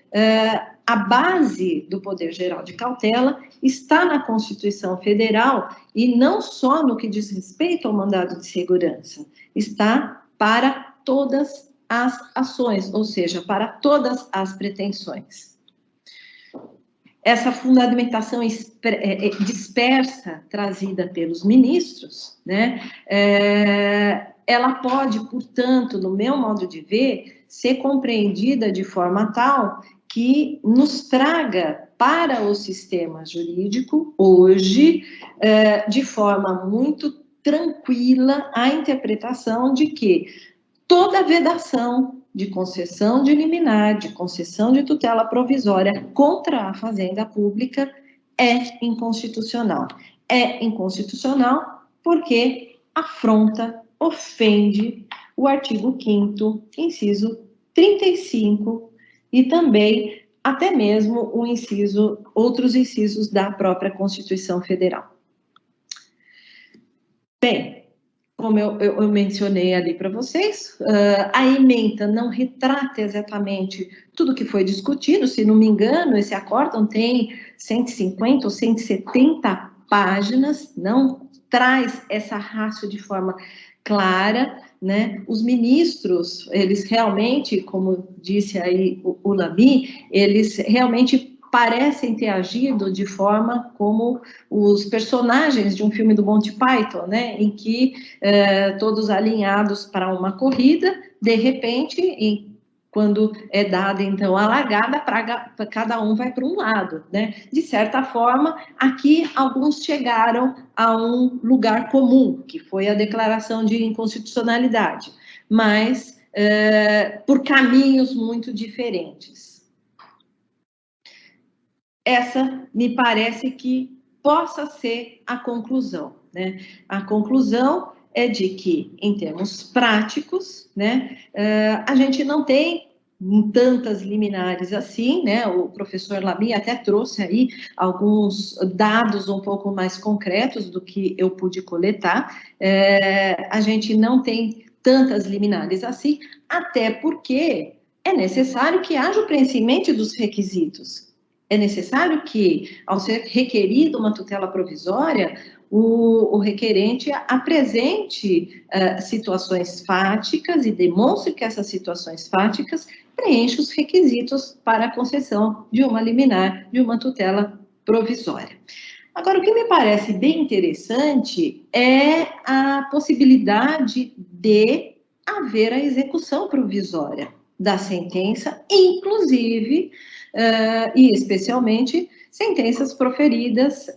a base do poder geral de cautela está na Constituição Federal e não só no que diz respeito ao mandado de segurança, está para todas as ações, ou seja, para todas as pretensões. essa fundamentação dispersa trazida pelos ministros, né, ela pode, portanto, no meu modo de ver, ser compreendida de forma tal que nos traga para o sistema jurídico, hoje, de forma muito tranquila, a interpretação de que toda vedação de concessão de liminar, de concessão de tutela provisória contra a fazenda pública é inconstitucional. É inconstitucional porque afronta, ofende o artigo 5º, inciso 35, e também até mesmo outros incisos da própria Constituição Federal. Bem, como eu mencionei ali para vocês, a ementa não retrata exatamente tudo que foi discutido. Se não me engano, esse acórdão tem 150 ou 170 páginas, não traz essa ratio de forma clara, né? Os ministros, eles realmente, como disse aí o Lamy, eles realmente parecem ter agido de forma como os personagens de um filme do Monty Python, né, em que todos alinhados para uma corrida, de repente, quando é dada então a largada, cada um vai para um lado, né? De certa forma, aqui alguns chegaram a um lugar comum, que foi a declaração de inconstitucionalidade, mas por caminhos muito diferentes. Essa me parece que possa ser a conclusão, né? A conclusão é de que, em termos práticos, né, a gente não tem tantas liminares assim, né? O professor Lamy até trouxe aí alguns dados um pouco mais concretos do que eu pude coletar. A gente não tem tantas liminares assim, até porque é necessário que haja o preenchimento dos requisitos. É necessário que, ao ser requerida uma tutela provisória, o requerente apresente situações fáticas e demonstre que essas situações fáticas preenchem os requisitos para a concessão de uma liminar, de uma tutela provisória. Agora, o que me parece bem interessante é a possibilidade de haver a execução provisória da sentença, inclusive e especialmente sentenças proferidas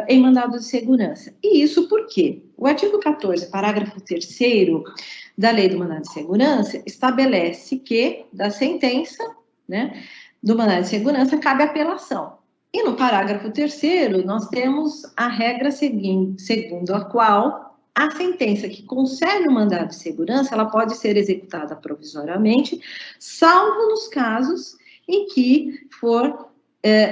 em mandado de segurança. E isso por quê? O artigo 14, parágrafo 3º da Lei do Mandado de Segurança estabelece que da sentença, né, do mandado de segurança cabe apelação. E no parágrafo 3º nós temos a regra segundo a qual a sentença que concerne o mandado de segurança, ela pode ser executada provisoriamente, salvo nos casos em que for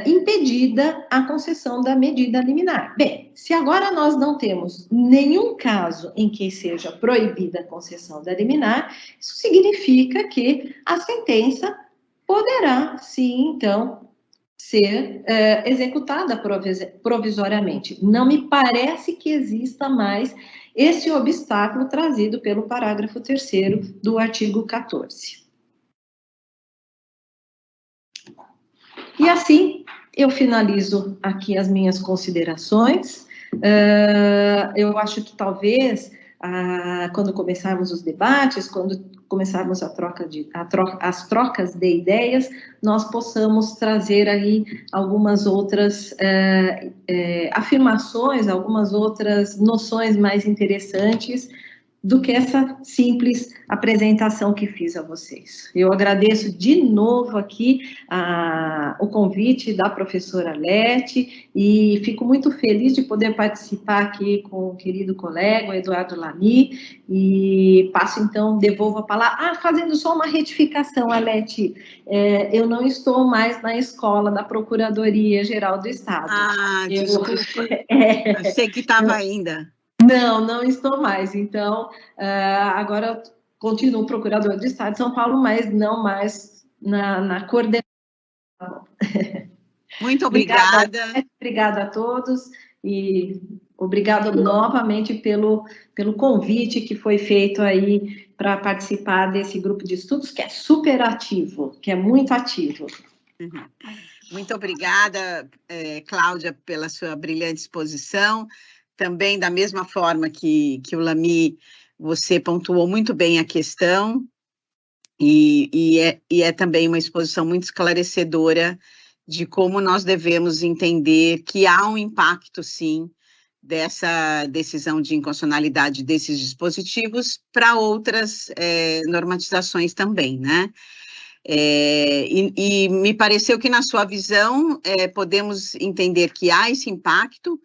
impedida a concessão da medida liminar. Bem, se agora nós não temos nenhum caso em que seja proibida a concessão da liminar, isso significa que a sentença poderá, sim, então, ser executada provisoriamente. Não me parece que exista mais esse obstáculo trazido pelo parágrafo 3º do artigo 14. E assim, eu finalizo aqui as minhas considerações. Eu acho que talvez, quando começarmos os debates, quando começarmos as trocas de ideias, nós possamos trazer aí algumas outras afirmações, algumas outras noções mais interessantes do que essa simples apresentação que fiz a vocês. Eu agradeço de novo aqui o convite da professora Lete e fico muito feliz de poder participar aqui com o querido colega, o Eduardo Lamy, e passo então, devolvo a palavra. Fazendo só uma retificação, Alete, eu não estou mais na escola da Procuradoria-Geral do Estado. Desculpa, eu sei que estava ainda. Não estou mais. Então, agora eu continuo procurador do Estado de São Paulo, mas não mais na coordenação. Muito obrigada. Obrigada a todos e obrigado novamente pelo convite que foi feito aí para participar desse grupo de estudos, que é super ativo, que é muito ativo. Muito obrigada, Cláudia, pela sua brilhante exposição. Também, da mesma forma que o Lamy, você pontuou muito bem a questão, e é também uma exposição muito esclarecedora de como nós devemos entender que há um impacto, sim, dessa decisão de inconstitucionalidade desses dispositivos para outras normatizações também, né? E me pareceu que, na sua visão, podemos entender que há esse impacto,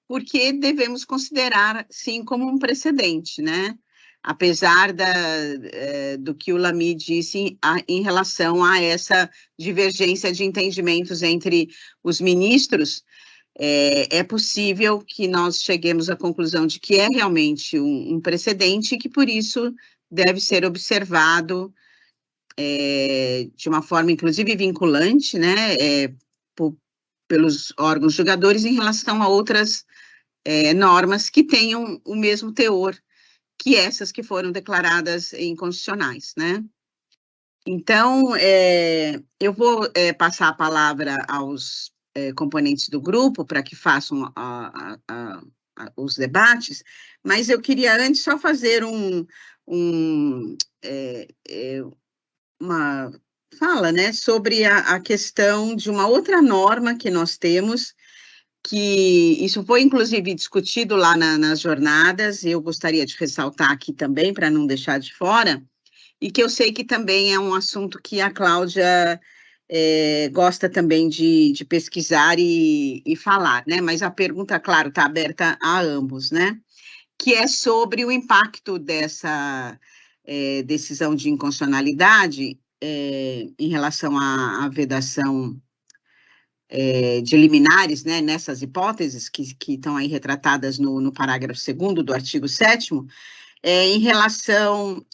porque devemos considerar, sim, como um precedente, né? Apesar do que o Lamy disse em relação a essa divergência de entendimentos entre os ministros, é possível que nós cheguemos à conclusão de que é realmente um precedente e que, por isso, deve ser observado de uma forma, inclusive, vinculante, né, pelos órgãos julgadores em relação a outras normas que tenham o mesmo teor que essas que foram declaradas inconstitucionais, né? Então, eu vou passar a palavra aos componentes do grupo para que façam os debates, mas eu queria antes só fazer uma fala, né, sobre a questão de uma outra norma que nós temos, que isso foi, inclusive, discutido lá nas jornadas, e eu gostaria de ressaltar aqui também, para não deixar de fora, e que eu sei que também é um assunto que a Cláudia gosta também de pesquisar e falar, né, mas a pergunta, claro, está aberta a ambos, né, que é sobre o impacto dessa decisão de inconstitucionalidade em relação à vedação de liminares, né, nessas hipóteses que estão aí retratadas no parágrafo 2º do artigo 7º, em relação,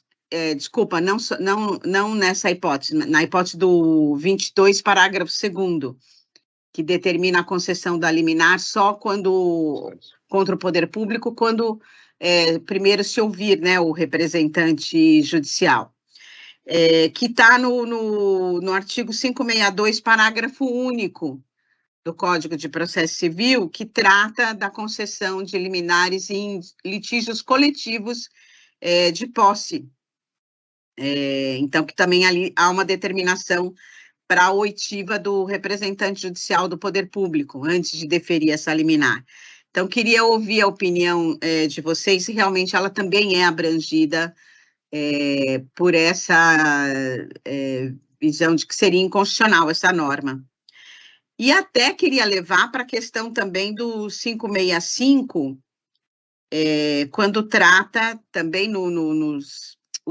desculpa, não nessa hipótese, na hipótese do 22, parágrafo 2º, que determina a concessão da liminar só quando, contra o poder público, quando primeiro se ouvir, né, o representante judicial. Que está no artigo 562, parágrafo único do Código de Processo Civil, que trata da concessão de liminares em litígios coletivos de posse. Então, que também ali há uma determinação para a oitiva do representante judicial do poder público, antes de deferir essa liminar. Então, queria ouvir a opinião de vocês, se realmente ela também é abrangida por essa visão de que seria inconstitucional essa norma. E até queria levar para a questão também do 565, quando trata também o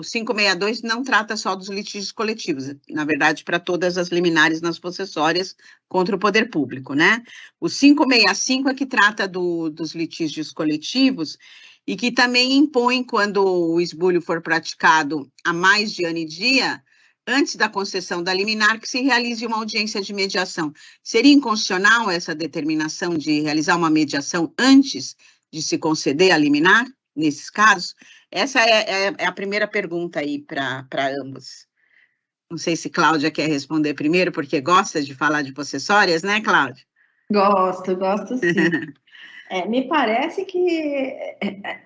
562 não trata só dos litígios coletivos, na verdade, para todas as liminares nas possessórias contra o poder público, né? O 565 é que trata dos litígios coletivos e que também impõe, quando o esbulho for praticado há mais de ano e dia, antes da concessão da liminar, que se realize uma audiência de mediação. Seria inconstitucional essa determinação de realizar uma mediação antes de se conceder a liminar, nesses casos? Essa é a primeira pergunta aí para ambos. Não sei se Cláudia quer responder primeiro, porque gosta de falar de possessórias, né, Cláudia? Gosto sim. Me parece que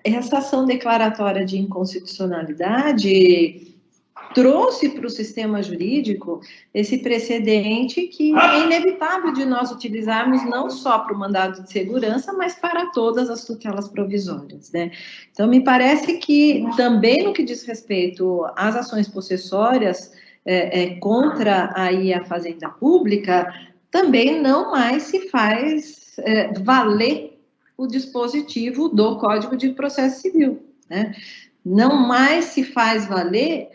essa ação declaratória de inconstitucionalidade trouxe para o sistema jurídico esse precedente que é inevitável de nós utilizarmos não só para o mandado de segurança, mas para todas as tutelas provisórias, né? Então, me parece que também no que diz respeito às ações possessórias contra aí a fazenda pública, também não mais se faz valer o dispositivo do Código de Processo Civil, né? Não mais se faz valer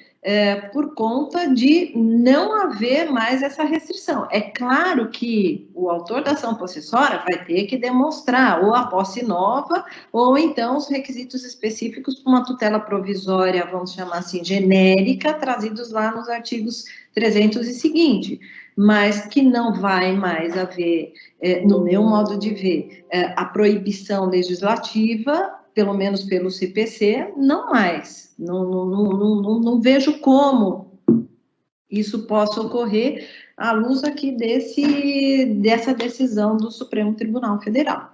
por conta de não haver mais essa restrição. É claro que o autor da ação possessória vai ter que demonstrar ou a posse nova, ou então os requisitos específicos para uma tutela provisória, vamos chamar assim, genérica, trazidos lá nos artigos 300 e seguinte, mas que não vai mais haver, no meu modo de ver, a proibição legislativa, pelo menos pelo CPC, não mais. Não vejo como isso possa ocorrer à luz aqui dessa decisão do Supremo Tribunal Federal.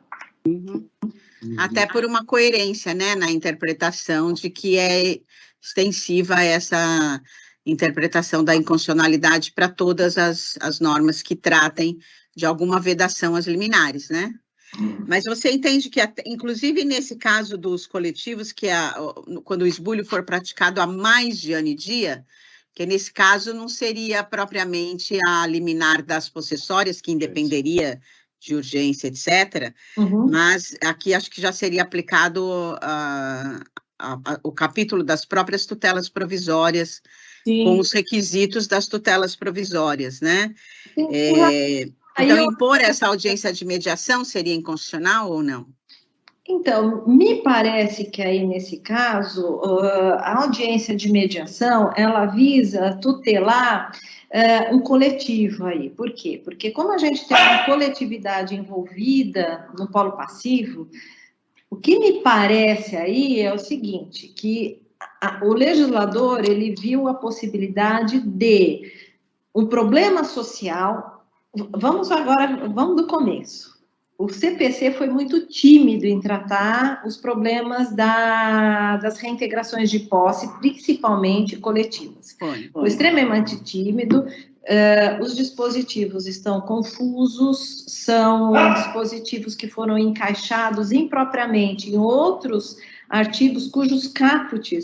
Até por uma coerência, né, na interpretação de que é extensiva essa interpretação da inconstitucionalidade para todas as normas que tratem de alguma vedação às liminares, né? Mas você entende que, inclusive nesse caso dos coletivos, que quando o esbulho for praticado há mais de ano e dia, que nesse caso não seria propriamente a liminar das possessórias, que independeria de urgência, etc., mas aqui acho que já seria aplicado o capítulo das próprias tutelas provisórias, sim, com os requisitos das tutelas provisórias, né? Sim, então, impor essa audiência de mediação seria inconstitucional ou não? Então, me parece que aí, nesse caso, a audiência de mediação, ela visa tutelar um coletivo aí. Por quê? Porque como a gente tem uma coletividade envolvida no polo passivo, o que me parece aí é o seguinte, que o legislador, ele viu a possibilidade de um problema social. Vamos do começo. O CPC foi muito tímido em tratar os problemas das reintegrações de posse, principalmente coletivas. Foi extremamente tímido, os dispositivos estão confusos, são dispositivos que foram encaixados impropriamente em outros artigos cujos caput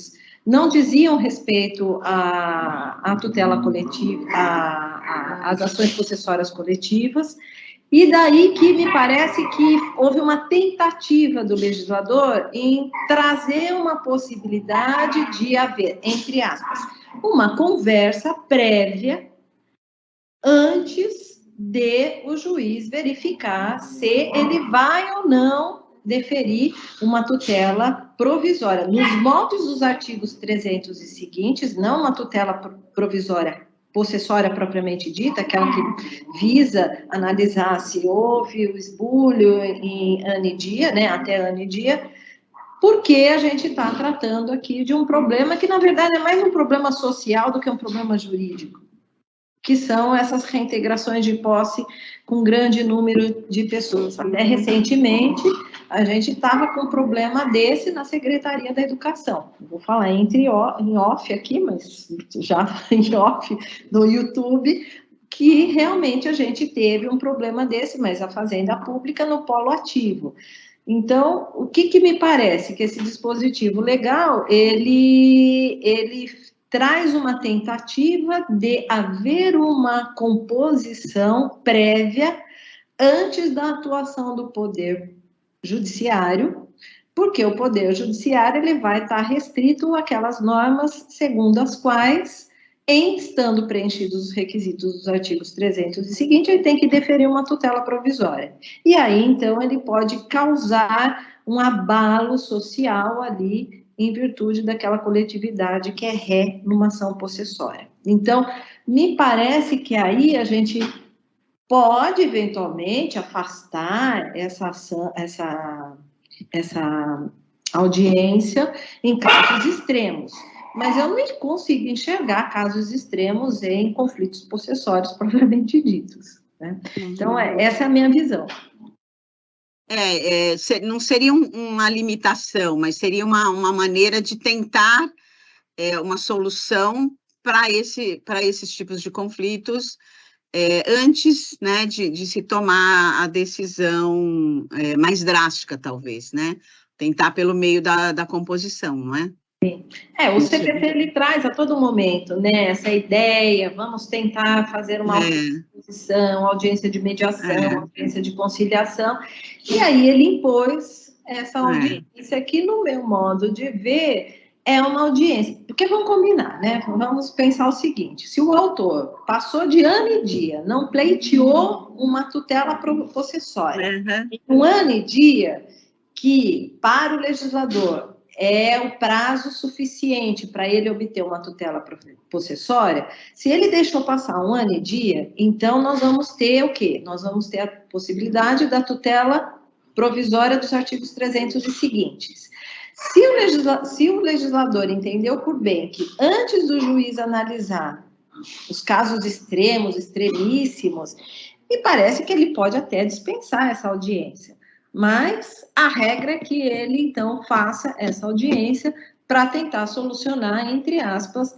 não diziam respeito à tutela coletiva, às ações possessórias coletivas, e daí que me parece que houve uma tentativa do legislador em trazer uma possibilidade de haver, entre aspas, uma conversa prévia antes de o juiz verificar se ele vai ou não deferir uma tutela provisória. Nos moldes dos artigos 300 e seguintes, não uma tutela provisória possessória propriamente dita, aquela que visa analisar se houve o esbulho em ano e dia, né, até ano e dia, porque a gente está tratando aqui de um problema que, na verdade, é mais um problema social do que um problema jurídico, que são essas reintegrações de posse com grande número de pessoas. Até recentemente, a gente estava com um problema desse na Secretaria da Educação. Vou falar em off aqui, mas já em off no YouTube, que realmente a gente teve um problema desse, mas a Fazenda Pública no polo ativo. Então, o que me parece? Que esse dispositivo legal, ele traz uma tentativa de haver uma composição prévia antes da atuação do Poder Judiciário, porque o Poder Judiciário ele vai estar restrito àquelas normas segundo as quais, estando preenchidos os requisitos dos artigos 300 e seguinte, ele tem que deferir uma tutela provisória. E aí, então, ele pode causar um abalo social ali, em virtude daquela coletividade que é ré numa ação possessória. Então, me parece que aí a gente pode, eventualmente, afastar essa audiência em casos extremos, mas eu não consigo enxergar casos extremos em conflitos possessórios propriamente ditos, né? Então, essa é a minha visão. Não seria uma limitação, mas seria uma maneira de tentar uma solução para esses tipos de conflitos antes, né, de se tomar a decisão mais drástica, talvez, né? Tentar pelo meio da composição, não é? O CPC ele traz a todo momento, né, essa ideia, vamos tentar fazer uma composição, audiência de mediação, audiência de conciliação, e aí ele impôs essa audiência que, no meu modo de ver, é uma audiência, porque vamos combinar, né, vamos pensar o seguinte, se o autor passou de ano e dia, não pleiteou uma tutela possessória, um ano e dia que, para o legislador, é o prazo suficiente para ele obter uma tutela possessória, se ele deixou passar um ano e dia, então nós vamos ter o quê? Nós vamos ter a possibilidade da tutela provisória dos artigos 300 e seguintes. Se o legislador entendeu por bem que antes do juiz analisar os casos extremos, extremíssimos, me parece que ele pode até dispensar essa audiência. Mas a regra é que ele, então, faça essa audiência para tentar solucionar, entre aspas,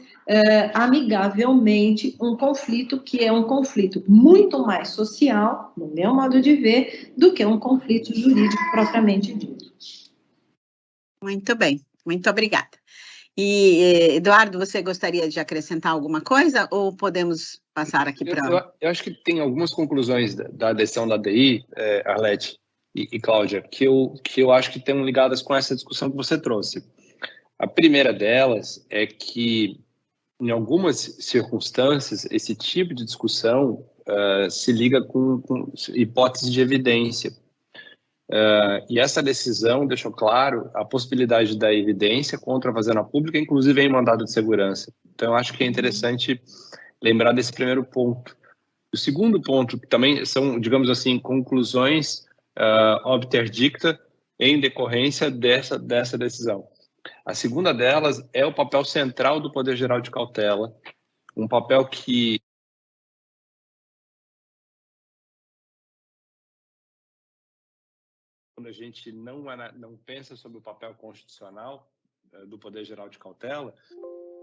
amigavelmente, um conflito que é um conflito muito mais social, no meu modo de ver, do que um conflito jurídico propriamente dito. Muito bem, muito obrigada. E, Eduardo, você gostaria de acrescentar alguma coisa ou podemos passar aqui para... Eu acho que tem algumas conclusões da decisão da ADI, Arlete e Cláudia, que eu acho que estão ligadas com essa discussão que você trouxe. A primeira delas é que, em algumas circunstâncias, esse tipo de discussão se liga com hipóteses de evidência. E essa decisão deixou claro a possibilidade da evidência contra a fazenda pública, inclusive em mandado de segurança. Então, eu acho que é interessante lembrar desse primeiro ponto. O segundo ponto, que também são, digamos assim, conclusões obter dicta em decorrência dessa decisão. A segunda delas é o papel central do Poder Geral de Cautela, um papel que quando a gente não pensa sobre o papel constitucional do Poder Geral de Cautela,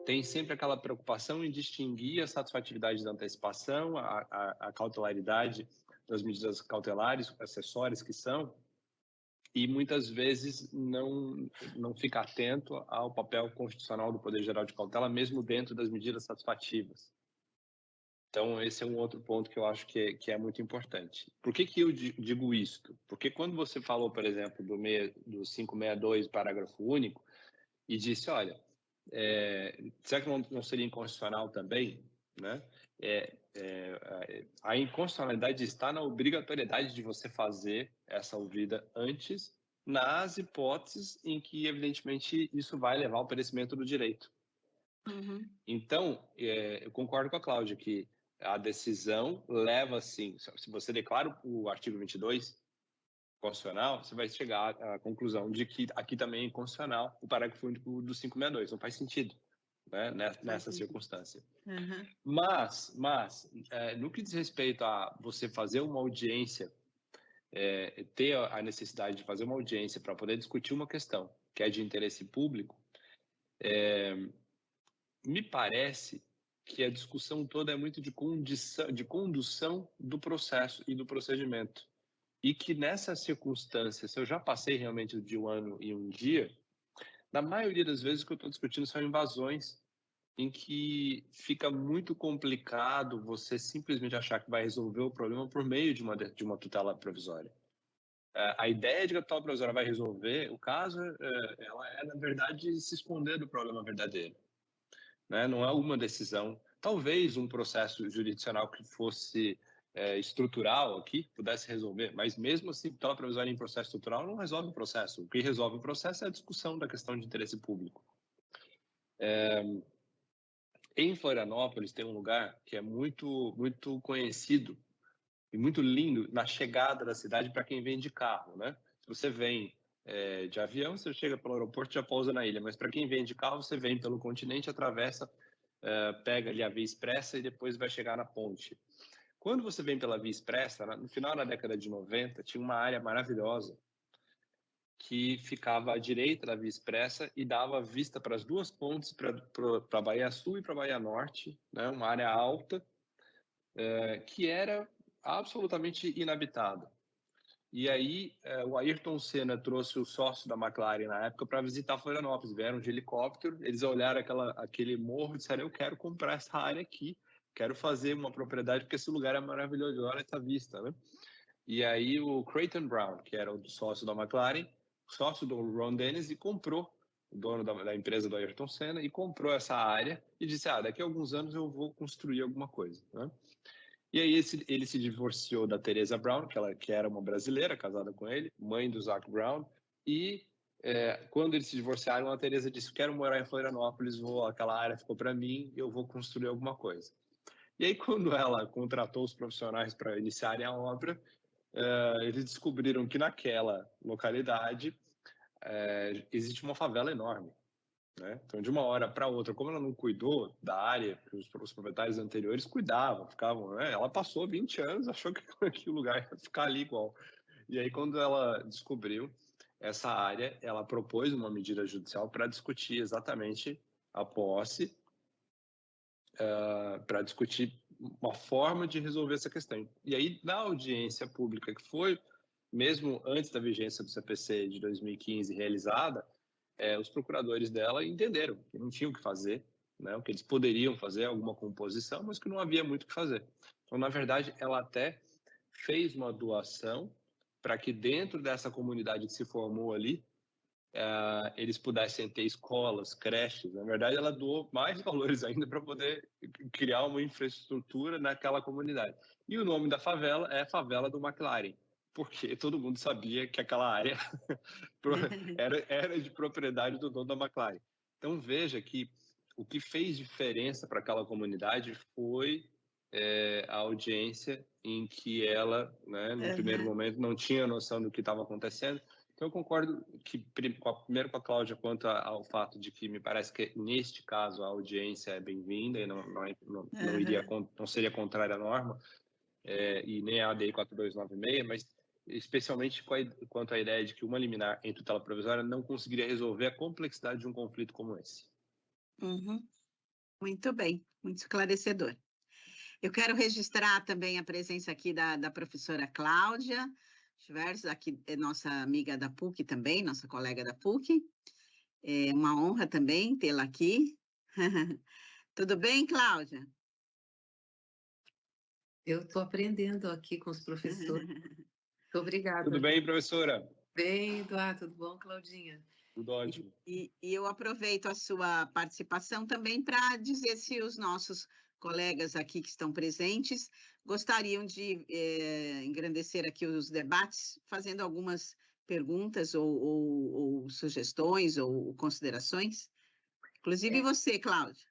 tem sempre aquela preocupação em distinguir a satisfatividade da antecipação, a cautelaridade das medidas cautelares, acessórias que são, e muitas vezes não fica atento ao papel constitucional do Poder Geral de Cautela, mesmo dentro das medidas satisfativas. Então, esse é um outro ponto que eu acho que é muito importante. Por que eu digo isto? Porque quando você falou, por exemplo, do 562, parágrafo único, e disse, olha, será que não seria inconstitucional também? Né? A inconstitucionalidade está na obrigatoriedade de você fazer essa ouvida antes, nas hipóteses em que, evidentemente, isso vai levar ao perecimento do direito. Uhum. Então, eu concordo com a Cláudia que a decisão leva, sim, se você declara o artigo 22 constitucional, você vai chegar à conclusão de que aqui também é inconstitucional o parágrafo único do 562, não faz sentido, né, nessa circunstância. Uhum. Mas no que diz respeito a você fazer uma audiência, ter a necessidade de fazer uma audiência para poder discutir uma questão que é de interesse público, me parece que a discussão toda é muito de condução do processo e do procedimento. E que nessa circunstância, se eu já passei realmente de 1 ano e 1 dia, na maioria das vezes o que eu estou discutindo são invasões, em que fica muito complicado você simplesmente achar que vai resolver o problema por meio de uma tutela provisória. A ideia de que a tutela provisória vai resolver o caso, ela é, na verdade, se esconder do problema verdadeiro. Né? Não é uma decisão, talvez um processo jurisdicional que fosse estrutural aqui pudesse resolver, mas mesmo assim, tutela provisória em processo estrutural não resolve o processo. O que resolve o processo é a discussão da questão de interesse público. Em Florianópolis tem um lugar que é muito, muito conhecido e muito lindo na chegada da cidade para quem vem de carro, né? Se você vem de avião, você chega pelo aeroporto e já pousa na ilha, mas para quem vem de carro, você vem pelo continente, atravessa, pega ali a Via Expressa e depois vai chegar na ponte. Quando você vem pela Via Expressa, no final da década de 90, tinha uma área maravilhosa que ficava à direita da Via Expressa e dava vista para as duas pontes, para a Bahia Sul e para a Bahia Norte, né? Uma área alta, que era absolutamente inabitada. E aí, o Ayrton Senna trouxe o sócio da McLaren na época para visitar Florianópolis. Vieram de helicóptero, eles olharam aquele morro e disseram, eu quero comprar essa área aqui, quero fazer uma propriedade, porque esse lugar é maravilhoso, olha essa vista, né? E aí o Creighton Brown, que era o sócio da McLaren, sócio do Ron Dennis, e comprou, o dono da empresa do Ayrton Senna, e comprou essa área e disse, daqui a alguns anos eu vou construir alguma coisa, né? E aí ele se divorciou da Teresa Brown, que era uma brasileira, casada com ele, mãe do Zac Brown, e quando eles se divorciaram, a Teresa disse, quero morar em Florianópolis, aquela área ficou para mim, eu vou construir alguma coisa. E aí quando ela contratou os profissionais para iniciarem a obra, eles descobriram que naquela localidade existe uma favela enorme. né? Então, de uma hora para outra, como ela não cuidou da área, os proprietários anteriores cuidavam, ficavam, né? Ela passou 20 anos, achou que o lugar ia ficar ali igual. E aí, quando ela descobriu essa área, ela propôs uma medida judicial para discutir exatamente a posse, para discutir uma forma de resolver essa questão. E aí, na audiência pública, que foi, mesmo antes da vigência do CPC de 2015 realizada, os procuradores dela entenderam que não tinham o que fazer, né, o que eles poderiam fazer, alguma composição, mas que não havia muito o que fazer. Então, na verdade, ela até fez uma doação para que dentro dessa comunidade que se formou ali, eles pudessem ter escolas, creches. Na verdade, ela doou mais valores ainda para poder criar uma infraestrutura naquela comunidade. E o nome da favela é Favela do McLaren, porque todo mundo sabia que aquela área era de propriedade do dono da McLaren. Então, veja que o que fez diferença para aquela comunidade foi a audiência em que ela, né, no primeiro momento, não tinha noção do que estava acontecendo. Então, eu concordo que, primeiro com a Cláudia, quanto ao fato de que me parece que, neste caso, a audiência é bem-vinda e não seria contrária à norma, e nem a ADI 4296, mas especialmente quanto à ideia de que uma liminar em tutela provisória não conseguiria resolver a complexidade de um conflito como esse. Uhum. Muito bem, muito esclarecedor. Eu quero registrar também a presença aqui da professora Cláudia Schwerz, aqui é nossa amiga da PUC também, nossa colega da PUC. É uma honra também tê-la aqui. Tudo bem, Cláudia? Eu estou aprendendo aqui com os professores. Muito obrigada. Tudo bem, professora? Bem, Eduardo, tudo bom, Claudinha? Tudo ótimo. E eu aproveito a sua participação também para dizer se os nossos colegas aqui que estão presentes gostariam de engrandecer aqui os debates, fazendo algumas perguntas ou sugestões ou considerações. Inclusive você, Cláudia.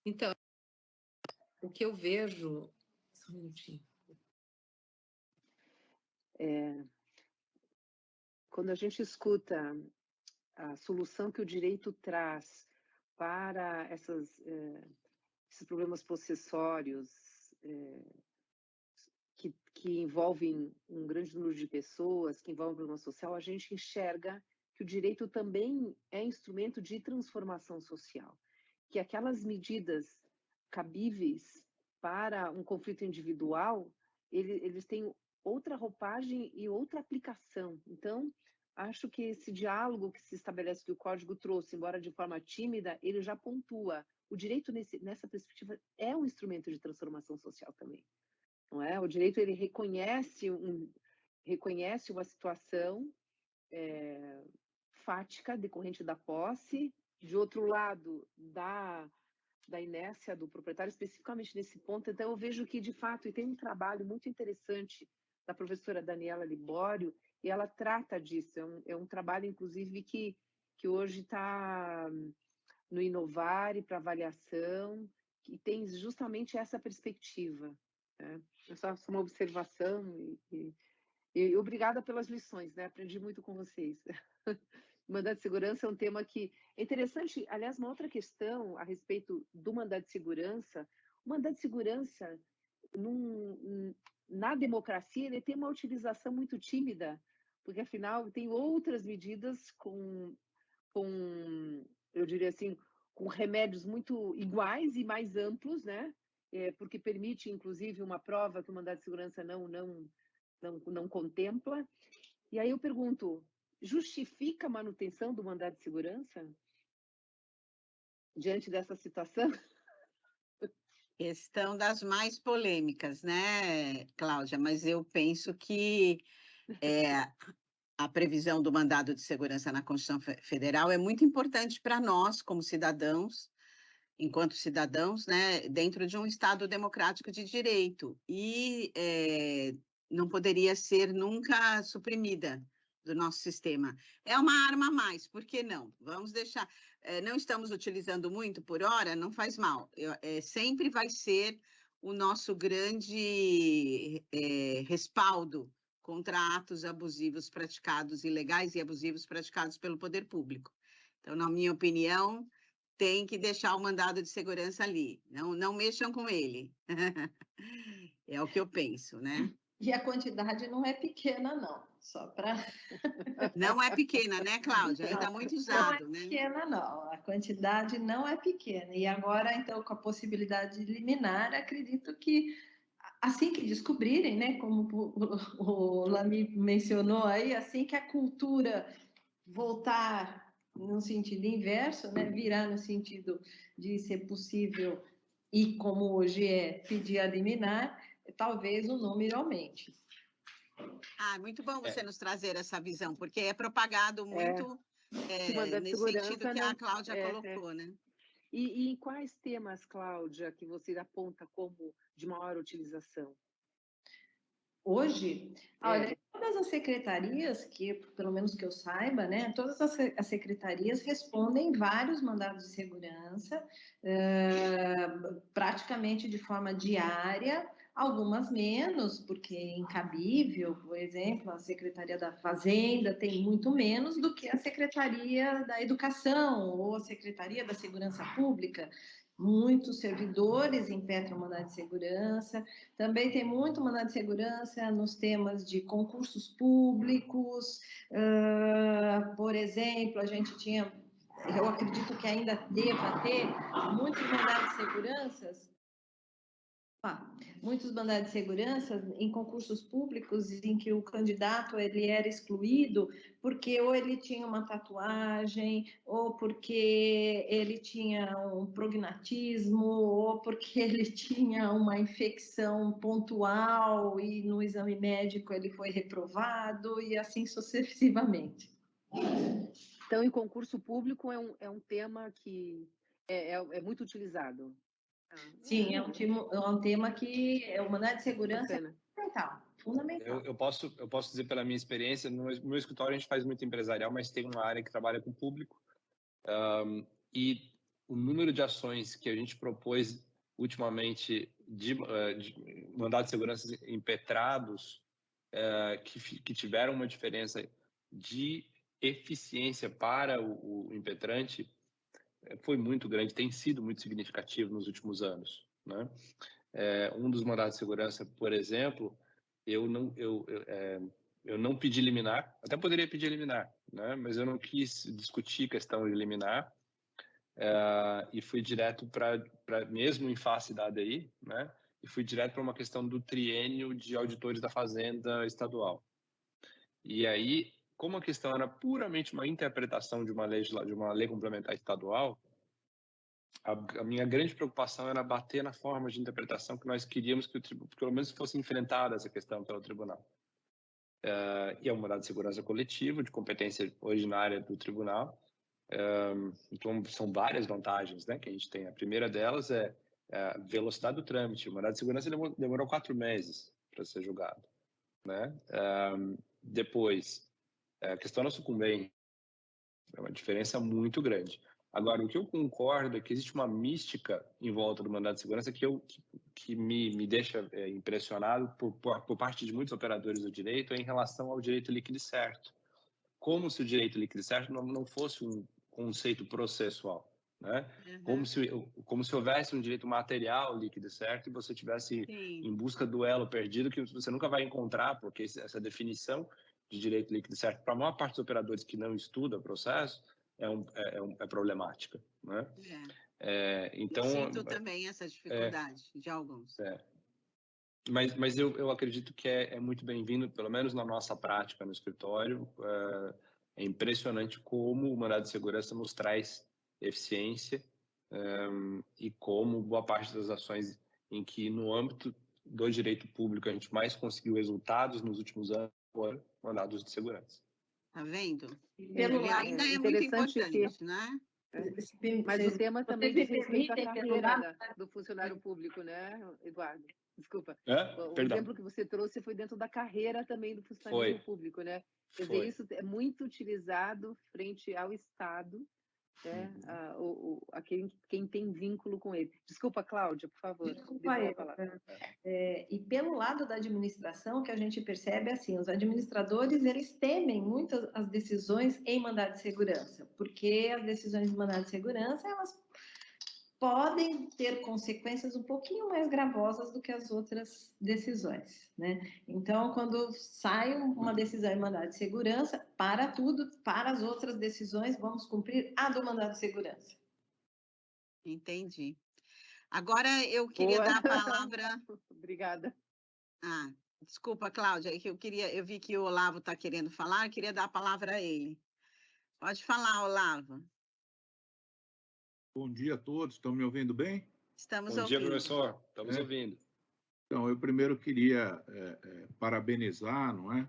Então, o que eu vejo... Só um minutinho. Quando a gente escuta a solução que o direito traz para esses problemas possessórios que envolvem um grande número de pessoas, que envolvem o problema social, a gente enxerga que o direito também é instrumento de transformação social, que aquelas medidas cabíveis para um conflito individual, eles têm outra roupagem e outra aplicação. Então, acho que esse diálogo que se estabelece, que o Código trouxe, embora de forma tímida, ele já pontua. O direito, nessa perspectiva, é um instrumento de transformação social também. Não é? O direito, ele reconhece uma situação fática, decorrente da posse, de outro lado, da inércia do proprietário, especificamente nesse ponto. Então, eu vejo que, de fato, e tem um trabalho muito interessante da professora Daniela Libório, e ela trata disso. É um trabalho, inclusive, que hoje está no Inovare para avaliação, que tem justamente essa perspectiva. Né? É só uma observação e obrigada pelas lições, né? Aprendi muito com vocês. Mandado de segurança é um tema que é interessante. Aliás, uma outra questão a respeito do mandado de segurança, o mandado de segurança, na democracia, ele tem uma utilização muito tímida, porque, afinal, tem outras medidas com eu diria assim, com remédios muito iguais e mais amplos, né? Porque permite, inclusive, uma prova que o mandado de segurança não contempla. E aí eu pergunto, justifica a manutenção do mandado de segurança diante dessa situação? Questão das mais polêmicas, né, Cláudia? Mas eu penso que a previsão do mandado de segurança na Constituição Federal é muito importante para nós, como cidadãos, enquanto cidadãos, né, dentro de um Estado democrático de direito, e não poderia ser nunca suprimida do nosso sistema. É uma arma a mais, por que não? Vamos deixar... não estamos utilizando muito por hora, não faz mal. Sempre vai ser o nosso grande respaldo contra atos abusivos praticados, ilegais e abusivos praticados pelo poder público. Então, na minha opinião, tem que deixar o mandado de segurança ali. Não mexam com ele. É o que eu penso, né? E a quantidade não é pequena, não. Só para... Não é pequena, né, Cláudia? Ainda muito usado, não é né? pequena, não. A quantidade não é pequena. E agora, então, com a possibilidade de liminar, acredito que assim que descobrirem, né, como o Lamy mencionou aí, assim que a cultura voltar no sentido inverso, né, virar no sentido de ser possível e como hoje é pedir a liminar, talvez o número aumente. Muito bom você nos trazer essa visão, porque é propagado muito nesse sentido que a Cláudia colocou, né? E em quais temas, Cláudia, que você aponta como de maior utilização? Hoje, olha, todas as secretarias, que pelo menos que eu saiba, né, todas as secretarias respondem vários mandados de segurança, praticamente de forma diária, algumas menos, porque é incabível, por exemplo, a Secretaria da Fazenda tem muito menos do que a Secretaria da Educação ou a Secretaria da Segurança Pública. Muitos servidores impetram mandado de segurança, também tem muito mandado de segurança nos temas de concursos públicos, por exemplo, a gente tinha, eu acredito que ainda deva ter, muitos mandados de segurança em concursos públicos em que o candidato ele era excluído porque ou ele tinha uma tatuagem, ou porque ele tinha um prognatismo, ou porque ele tinha uma infecção pontual e no exame médico ele foi reprovado e assim sucessivamente. Então, em concurso público é um tema que é muito utilizado. Sim, é um tema que o mandado de segurança é fundamental. Eu posso dizer pela minha experiência, no meu escritório a gente faz muito empresarial, mas tem uma área que trabalha com público, e o número de ações que a gente propôs ultimamente de mandado de segurança impetrados que tiveram uma diferença de eficiência para o impetrante foi muito grande, tem sido muito significativo nos últimos anos, né? Um dos mandados de segurança, por exemplo, eu não pedi liminar, até poderia pedir liminar, né? Mas eu não quis discutir questão de liminar e fui direto para mesmo em face da ADI, né? E fui direto para uma questão do triênio de auditores da Fazenda Estadual. E aí, como a questão era puramente uma interpretação de uma lei complementar estadual, a minha grande preocupação era bater na forma de interpretação que nós queríamos que pelo menos fosse enfrentada essa questão pelo tribunal. E é um mandado de segurança coletivo, de competência originária do tribunal. Então, são várias vantagens, né, que a gente tem. A primeira delas é a velocidade do trâmite. O mandado de segurança demorou 4 meses para ser julgado, né? Depois, a questão da sucumbência é uma diferença muito grande. Agora, o que eu concordo é que existe uma mística em volta do mandado de segurança que me deixa impressionado por parte de muitos operadores do direito em relação ao direito líquido e certo. Como se o direito líquido e certo não fosse um conceito processual, né? Uhum. Como se houvesse um direito material líquido e certo e você tivesse em busca do elo perdido que você nunca vai encontrar, porque essa definição de direito líquido e certo, para a maior parte dos operadores que não estuda o processo, é problemática, né? Então, eu sinto também essa dificuldade de alguns. Mas eu acredito que é muito bem-vindo, pelo menos na nossa prática no escritório. É impressionante como o mandado de segurança nos traz eficiência e como boa parte das ações em que no âmbito do direito público a gente mais conseguiu resultados nos últimos anos foram mandados de segurança. Tá vendo? Ele ainda é muito importante, né? Mas o tema também diz respeito à carreira do funcionário público, né, Eduardo? Desculpa. O exemplo que você trouxe foi dentro da carreira também do funcionário público, né? Quer dizer, isso é muito utilizado frente ao Estado, né? A quem tem vínculo com ele. Desculpa, Cláudia, por favor. Desculpa, e pelo lado da administração, que a gente percebe assim, os administradores, eles temem muito as decisões em mandado de segurança, porque as decisões de mandado de segurança, elas podem ter consequências um pouquinho mais gravosas do que as outras decisões, né? Então, quando sai uma decisão em mandado de segurança, para tudo, para as outras decisões, vamos cumprir a do mandado de segurança. Entendi. Agora eu queria Boa. dar a palavra. Obrigada. Ah, desculpa, Cláudia, é que eu vi que o Olavo está querendo falar, eu queria dar a palavra a ele. Pode falar, Olavo. Bom dia a todos, estão me ouvindo bem? Estamos Bom dia, ouvindo. professor. Estamos ouvindo. Então, eu primeiro queria parabenizar, não é,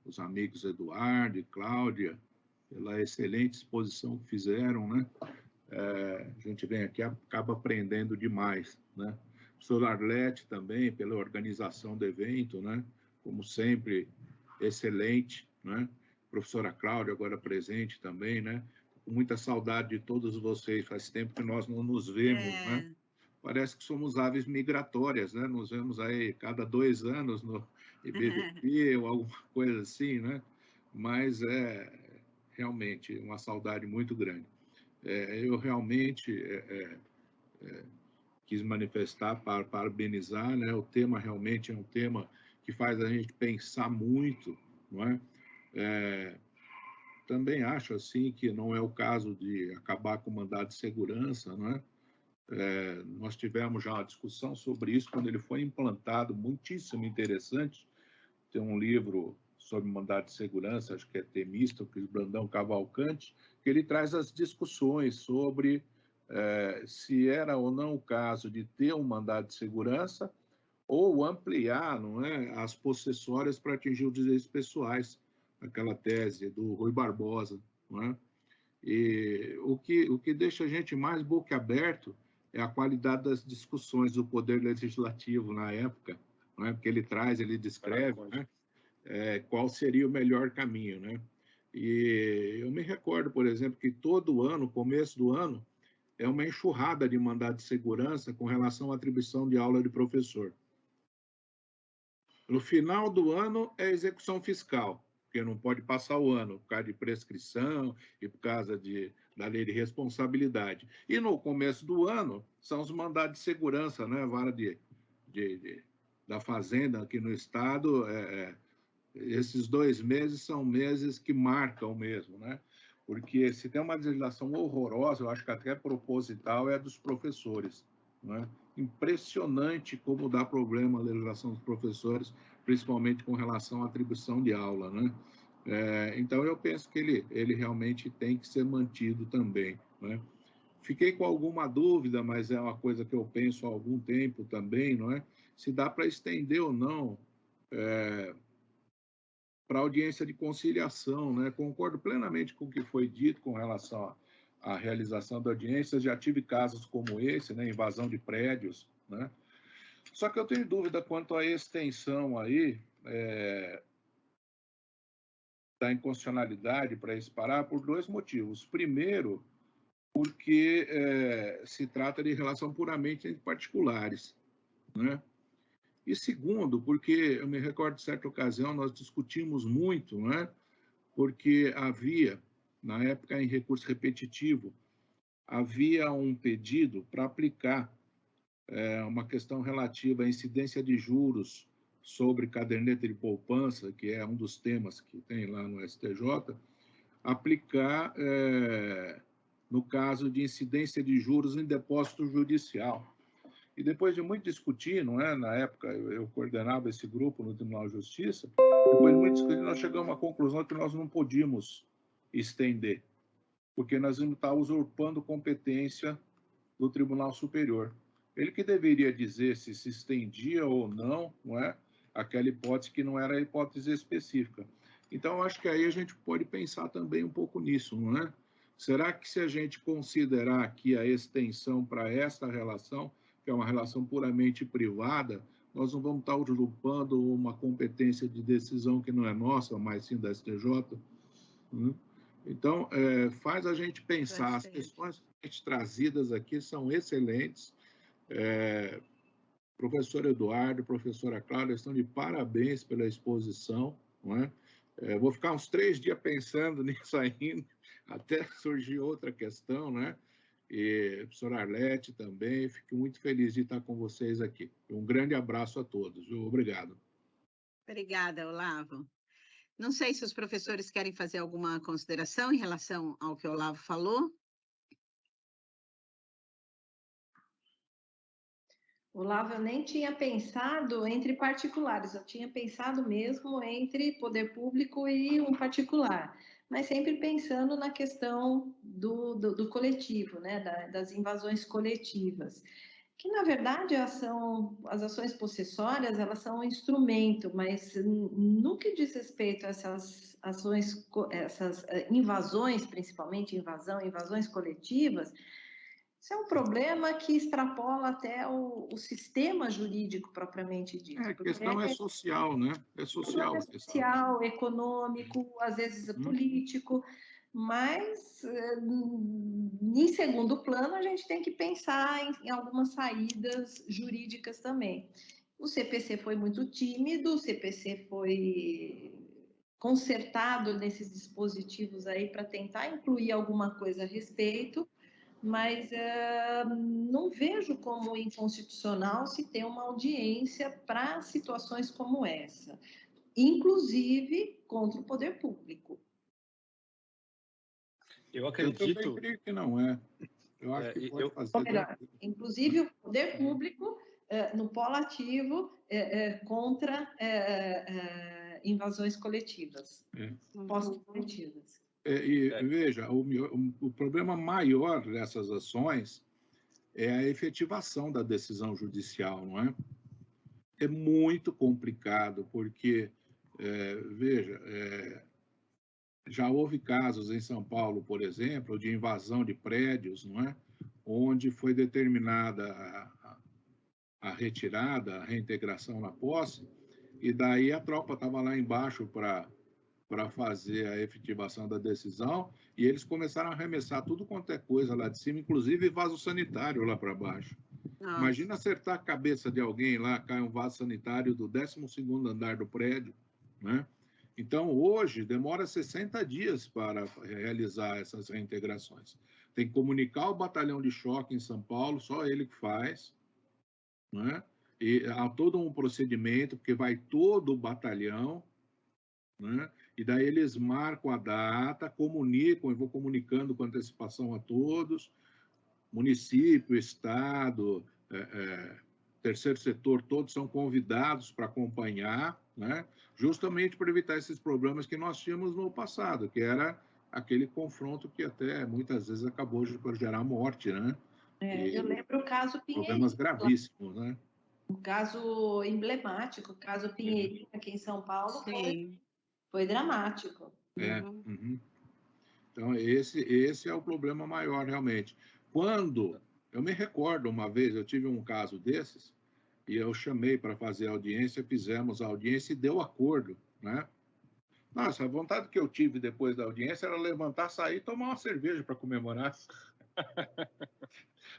os amigos Eduardo e Cláudia pela excelente exposição que fizeram, né? A gente vem aqui acaba aprendendo demais, né? O professor Arlete também pela organização do evento, né? Como sempre, excelente, né? Professora Cláudia agora presente também, né? Com muita saudade de todos vocês, faz tempo que nós não nos vemos, né? Parece que somos aves migratórias, né? Nos vemos aí cada 2 anos no IBDP ou alguma coisa assim, né? Mas é realmente uma saudade muito grande. Eu realmente quis manifestar para parabenizar, né? O tema realmente é um tema que faz a gente pensar muito, não é? Também acho assim que não é o caso de acabar com o mandado de segurança, não é? Nós tivemos já uma discussão sobre isso quando ele foi implantado, muitíssimo interessante. Tem um livro sobre mandado de segurança, acho que é Temístocles Brandão Cavalcante, que ele traz as discussões sobre se era ou não o caso de ter um mandado de segurança ou ampliar, não é, as possessórias para atingir os direitos pessoais, aquela tese do Rui Barbosa, não é? E o que deixa a gente mais boquiaberto é a qualidade das discussões do Poder Legislativo na época, não é? Porque ele descreve, né? Qual seria o melhor caminho, né? E eu me recordo, por exemplo, que todo ano, começo do ano, é uma enxurrada de mandado de segurança com relação à atribuição de aula de professor. No final do ano é execução fiscal, porque não pode passar o ano por causa de prescrição e por causa da lei de responsabilidade. E no começo do ano são os mandados de segurança, né? Vara da Fazenda aqui no Estado. Esses 2 meses são meses que marcam mesmo, né? Porque se tem uma legislação horrorosa, eu acho que até proposital, é a dos professores, né? Impressionante como dá problema a legislação dos professores, principalmente com relação à atribuição de aula, né? Então, eu penso que ele realmente tem que ser mantido também, né? Fiquei com alguma dúvida, mas é uma coisa que eu penso há algum tempo também, não é? Se dá para estender ou não para audiência de conciliação, né? Concordo plenamente com o que foi dito com relação à realização da audiência. Já tive casos como esse, né? Invasão de prédios, né? Só que eu tenho dúvida quanto à extensão aí da inconstitucionalidade para esse parar por 2 motivos. Primeiro, porque se trata de relação puramente entre particulares, né? E segundo, porque eu me recordo de certa ocasião nós discutimos muito, né? Porque havia, na época em recurso repetitivo, havia um pedido para aplicar uma questão relativa à incidência de juros sobre caderneta de poupança, que é um dos temas que tem lá no STJ, aplicar no caso de incidência de juros em depósito judicial. E depois de muito discutir, não é? Na época eu coordenava esse grupo no Tribunal de Justiça, depois de muito discutir, nós chegamos à conclusão que nós não podíamos estender, porque nós íamos estar usurpando competência do Tribunal Superior. Ele que deveria dizer se estendia ou não, não é? Aquela hipótese que não era a hipótese específica. Então, acho que aí a gente pode pensar também um pouco nisso, não é? Será que se a gente considerar aqui a extensão para essa relação, que é uma relação puramente privada, nós não vamos estar usurpando uma competência de decisão que não é nossa, mas sim da STJ? Então, faz a gente pensar. As questões trazidas aqui são excelentes. Professor Eduardo, professora Cláudia, estão de parabéns pela exposição, não é? Vou ficar uns 3 dias pensando nisso ainda, até surgir outra questão, né? e a professora Arlete também. Fico muito feliz de estar com vocês aqui. Um grande abraço a todos. Obrigado. Obrigada, Olavo. Não sei se os professores querem fazer alguma consideração em relação ao que o Olavo falou. Olavo, eu nem tinha pensado entre particulares, eu tinha pensado mesmo entre poder público e um particular, mas sempre pensando na questão do coletivo, né, das invasões coletivas, que na verdade as ações possessórias, elas são um instrumento, mas no que diz respeito a essas ações, essas invasões, principalmente invasões coletivas, isso é um problema que extrapola até o sistema jurídico propriamente dito. A questão é social, né? É social. É social, econômico, às vezes político, mas, em segundo plano, a gente tem que pensar em algumas saídas jurídicas também. O CPC foi muito tímido, o CPC foi consertado nesses dispositivos aí para tentar incluir alguma coisa a respeito, mas não vejo como inconstitucional se ter uma audiência para situações como essa, inclusive contra o poder público. Eu acredito... Eu também creio que não é. Eu acho que pode fazer... Melhor, inclusive o poder público no polo ativo contra invasões coletivas, pós-coletivas. Veja, o problema maior dessas ações é a efetivação da decisão judicial, não é? É muito complicado, porque, veja, já houve casos em São Paulo, por exemplo, de invasão de prédios, não é? Onde foi determinada a retirada, a reintegração na posse, e daí a tropa estava lá embaixo para fazer a efetivação da decisão, e eles começaram a arremessar tudo quanto é coisa lá de cima, inclusive vaso sanitário lá para baixo. Nossa. Imagina acertar a cabeça de alguém lá, cai um vaso sanitário do 12º andar do prédio, né? Então, hoje, demora 60 dias para realizar essas reintegrações. Tem que comunicar o batalhão de choque em São Paulo, só ele que faz, né? E há todo um procedimento, porque vai todo o batalhão, né? E daí eles marcam a data, comunicam, eu vou comunicando com antecipação a todos, município, estado, terceiro setor, todos são convidados para acompanhar, né? Justamente para evitar esses problemas que nós tínhamos no passado, que era aquele confronto que até muitas vezes acabou por gerar morte, né? Eu lembro o caso Pinheirinho. Problemas gravíssimos, né? Um caso emblemático, o caso Pinheirinho, aqui em São Paulo, foi dramático. Então, esse é o problema maior, realmente. Quando, eu me recordo uma vez, eu tive um caso desses, e eu chamei para fazer a audiência, fizemos a audiência e deu acordo, né? Nossa, a vontade que eu tive depois da audiência era levantar, sair e tomar uma cerveja para comemorar.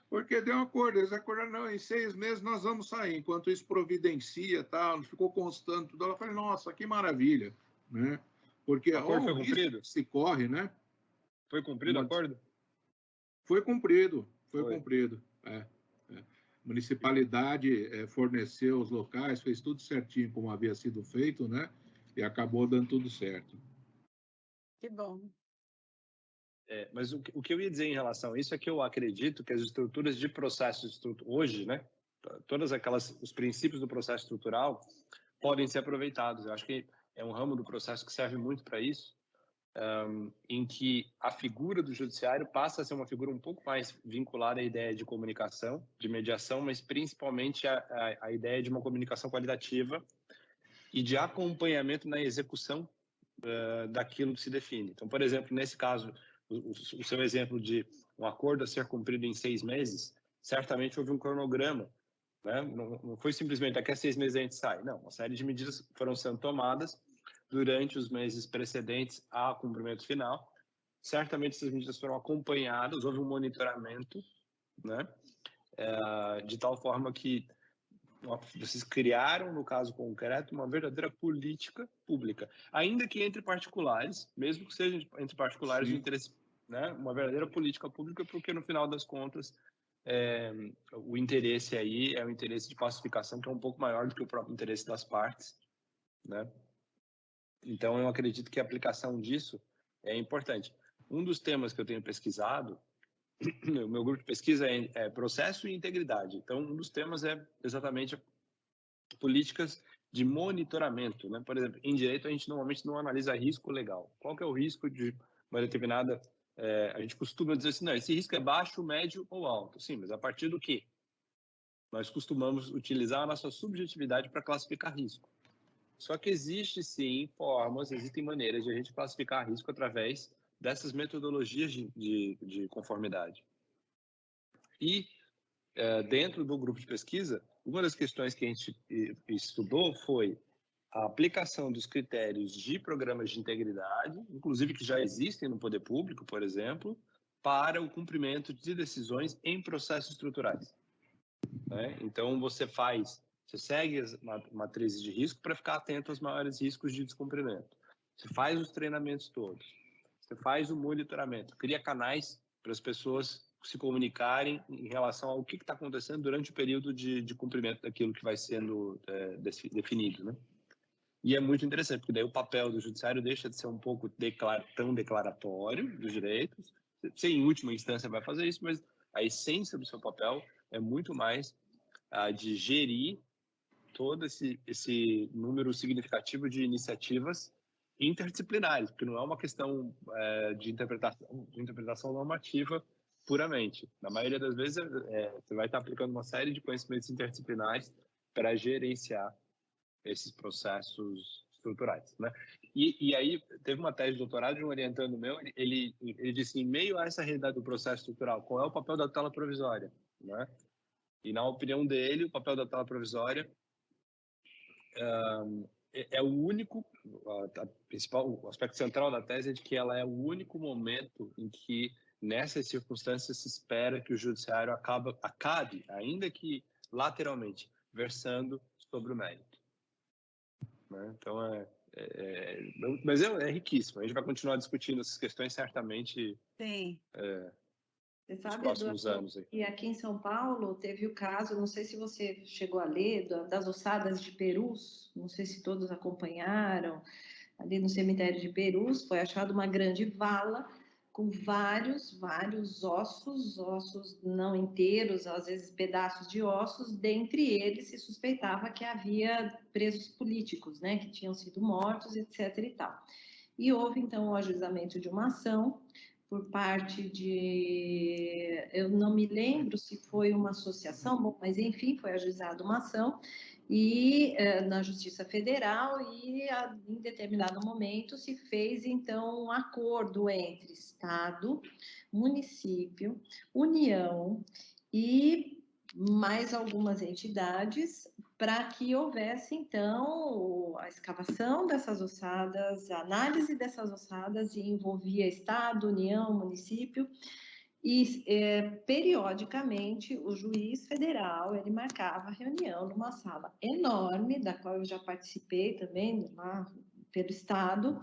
Porque deu um acordo, eles acordaram, não, em 6 meses nós vamos sair, enquanto isso providencia, tal, ficou constando tudo. Eu falei, nossa, que maravilha, né? Porque o acordo foi cumprido? Se corre, né? Foi cumprido o acordo? Foi cumprido, foi cumprido. Municipalidade forneceu os locais, fez tudo certinho como havia sido feito, né? E acabou dando tudo certo. Que bom. Mas o que eu ia dizer em relação a isso é que eu acredito que as estruturas de processo hoje, né? Todas os princípios do processo estrutural podem ser aproveitados. Eu acho que é um ramo do processo que serve muito para isso, em que a figura do judiciário passa a ser uma figura um pouco mais vinculada à ideia de comunicação, de mediação, mas principalmente a ideia de uma comunicação qualitativa e de acompanhamento na execução daquilo que se define. Então, por exemplo, nesse caso, o seu exemplo de um acordo a ser cumprido em 6 meses, certamente houve um cronograma, né? Não foi simplesmente daqui a 6 meses a gente sai. Não, uma série de medidas foram sendo tomadas durante os meses precedentes ao cumprimento final. Certamente essas medidas foram acompanhadas, houve um monitoramento, né? De tal forma que vocês criaram, no caso concreto, uma verdadeira política pública, ainda que entre particulares, mesmo que seja entre particulares de interesse né, uma verdadeira política pública, porque no final das contas o interesse aí é o interesse de pacificação, que é um pouco maior do que o próprio interesse das partes, né? Então eu acredito que a aplicação disso é importante. Um dos temas que eu tenho pesquisado, o meu grupo de pesquisa é processo e integridade. Então um dos temas é exatamente políticas de monitoramento, né? Por exemplo, em direito a gente normalmente não analisa risco legal. Qual que é o risco de uma determinada... a gente costuma dizer assim, não, esse risco é baixo, médio ou alto. Sim, mas a partir do quê? Nós costumamos utilizar a nossa subjetividade para classificar risco. Só que existe sim formas, existem maneiras de a gente classificar risco através dessas metodologias de conformidade. E dentro do grupo de pesquisa, uma das questões que a gente estudou foi a aplicação dos critérios de programas de integridade, inclusive que já existem no poder público, por exemplo, para o cumprimento de decisões em processos estruturais, né? Então, você segue as matrizes de risco para ficar atento aos maiores riscos de descumprimento. Você faz os treinamentos todos, você faz o monitoramento, cria canais para as pessoas se comunicarem em relação ao que está acontecendo durante o período de cumprimento daquilo que vai sendo definido, né? E é muito interessante, porque daí o papel do judiciário deixa de ser um pouco tão declaratório dos direitos. Você, em última instância, vai fazer isso, mas a essência do seu papel é muito mais de gerir todo esse número significativo de iniciativas interdisciplinares, porque não é uma questão de interpretação normativa puramente. Na maioria das vezes, você vai estar aplicando uma série de conhecimentos interdisciplinares para gerenciar esses processos estruturais, né? E aí teve uma tese de doutorado de um orientando meu, ele disse, em meio a essa realidade do processo estrutural, qual é o papel da tutela provisória, né? E na opinião dele, o papel da tutela provisória é o único, o aspecto central da tese é de que ela é o único momento em que, nessas circunstâncias, se espera que o judiciário acabe, ainda que lateralmente, versando sobre o mérito, né? Então, mas é riquíssimo. A gente vai continuar discutindo essas questões, certamente, Sim. Você nos sabe, próximos Eduardo, anos. e aqui em São Paulo teve o caso, não sei se você chegou a ler, das ossadas de Perus, não sei se todos acompanharam, ali no cemitério de Perus foi achada uma grande vala com vários ossos não inteiros, às vezes pedaços de ossos, dentre eles se suspeitava que havia presos políticos, né, que tinham sido mortos, etc. e tal. E houve, então, o ajuizamento de uma ação por parte de... Eu não me lembro se foi uma associação, bom, mas, enfim, foi ajuizada uma ação e na Justiça Federal e em determinado momento se fez, então, um acordo entre Estado, município, União e mais algumas entidades para que houvesse, então, a escavação dessas ossadas, a análise dessas ossadas, e envolvia Estado, União, município, e periodicamente o juiz federal, ele marcava reunião numa sala enorme, da qual eu já participei também, lá pelo Estado,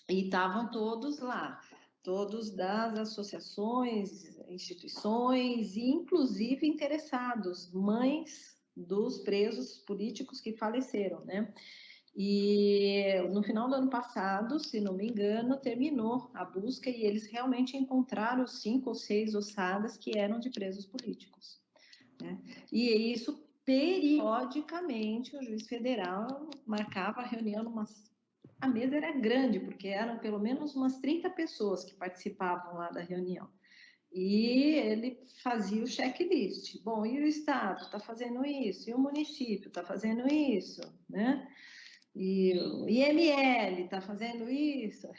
e estavam todos lá, todos das associações, instituições, e inclusive interessados, mães dos presos políticos que faleceram, né? E no final do ano passado, se não me engano, terminou a busca e eles realmente encontraram 5 ou 6 ossadas que eram de presos políticos, né? E isso, periodicamente, o juiz federal marcava a reunião a mesa era grande, porque eram pelo menos umas 30 pessoas que participavam lá da reunião. E ele fazia o checklist. Bom, e o Estado está fazendo isso, e o município está fazendo isso, né? E o IML está fazendo isso.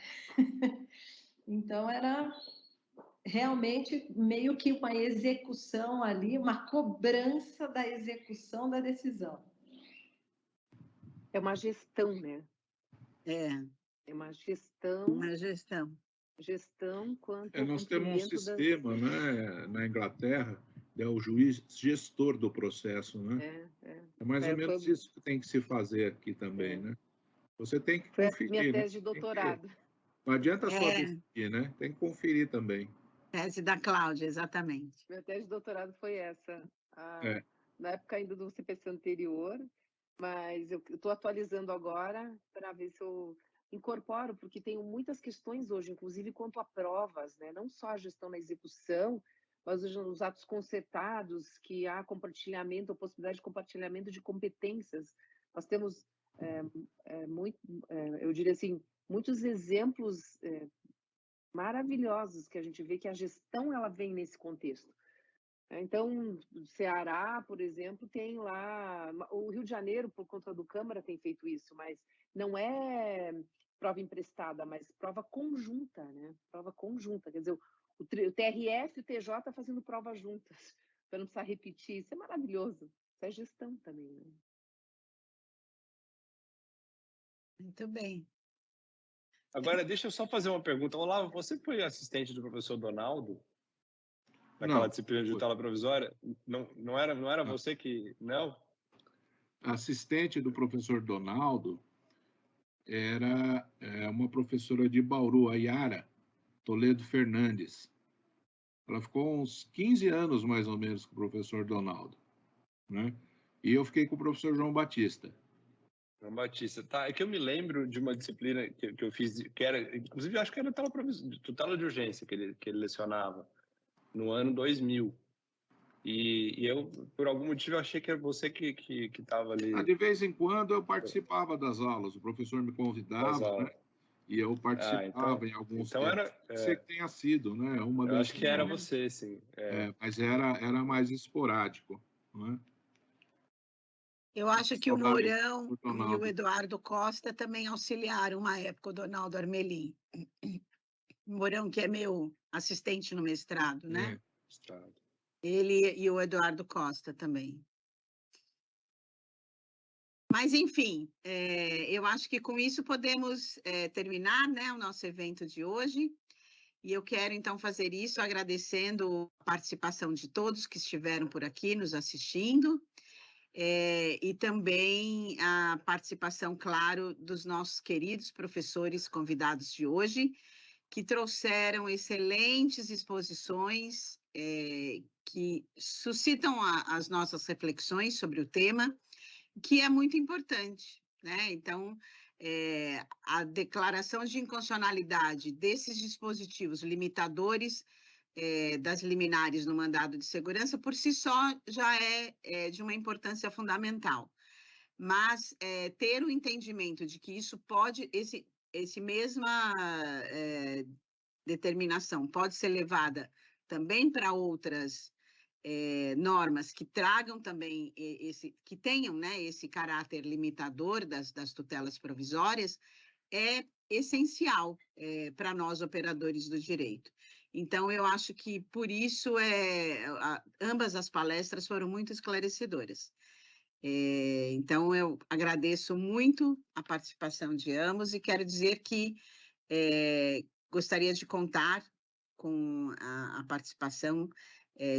Então, era realmente meio que uma execução ali, uma cobrança da execução da decisão. É uma gestão, né? É uma gestão. Uma gestão. Gestão quanto Nós temos um sistema, né, na Inglaterra, é o juiz gestor do processo, né? É mais ou menos isso que tem que se fazer aqui também, né? Você tem que foi conferir. Minha tese de doutorado. Não adianta só É, decidir, né? Tem que conferir também. tese da Cláudia, exatamente. Minha tese de doutorado foi essa, É. na época ainda do CPC anterior, mas eu estou atualizando agora para ver se eu incorporo, porque tenho muitas questões hoje, inclusive quanto a provas, né? Não só a gestão na execução, mas os atos concertados, que há compartilhamento, ou possibilidade de compartilhamento de competências. Nós temos, eu diria assim, muitos exemplos maravilhosos que a gente vê que a gestão ela vem nesse contexto. Então, o Ceará, por exemplo, tem lá, o Rio de Janeiro, por conta do Câmara, tem feito isso, mas não é prova emprestada, mas prova conjunta, né? Prova conjunta, quer dizer, o TRF e o TJ fazendo provas juntas, para não precisar repetir, isso é maravilhoso, isso é gestão também, né? Muito bem. Agora, deixa eu só fazer uma pergunta. Olavo, você foi assistente do professor Donaldo? Naquela Não, disciplina de tutela provisória? Não era você que... Não? assistente do professor Donaldo era uma professora de Bauru, a Yara Toledo Fernandes. Ela ficou uns 15 anos, mais ou menos, com o professor Donaldo, né? E eu fiquei com o professor João Batista. João Batista. Tá, é que eu me lembro de uma disciplina que eu fiz, que era, inclusive, acho que era tutela de urgência que ele lecionava, no ano 2000. E eu, por algum motivo, eu achei que era você que estava ali. De vez em quando eu participava das aulas, o professor me Das convidava, aulas. né? E eu participava em alguns então temas. era, Pode ser que tenha sido, né? Uma eu das acho que era você, sim. mas era mais esporádico, né? Eu acho que o Saudade Mourão do e o Donaldo. Eduardo Costa também auxiliaram uma época o Donaldo Armelin. Mourão, que é meu assistente no mestrado, né? Ele e o Eduardo Costa também. Mas, enfim, eu acho que com isso podemos terminar, né, o nosso evento de hoje. E eu quero, então, fazer isso agradecendo a participação de todos que estiveram por aqui nos assistindo. E também a participação, claro, dos nossos queridos professores convidados de hoje, que trouxeram excelentes exposições que suscitam as nossas reflexões sobre o tema, que é muito importante, né? Então, a declaração de inconstitucionalidade desses dispositivos limitadores das liminares no mandado de segurança, por si só, já é de uma importância fundamental. Mas ter o entendimento de que isso pode, esse mesma determinação pode ser levada também para outras normas que tragam também que tenham, né, esse caráter limitador das tutelas provisórias, é essencial para nós, operadores do direito. Então, eu acho que, por isso, ambas as palestras foram muito esclarecedoras. Então, eu agradeço muito a participação de ambos e quero dizer que gostaria de contar com a participação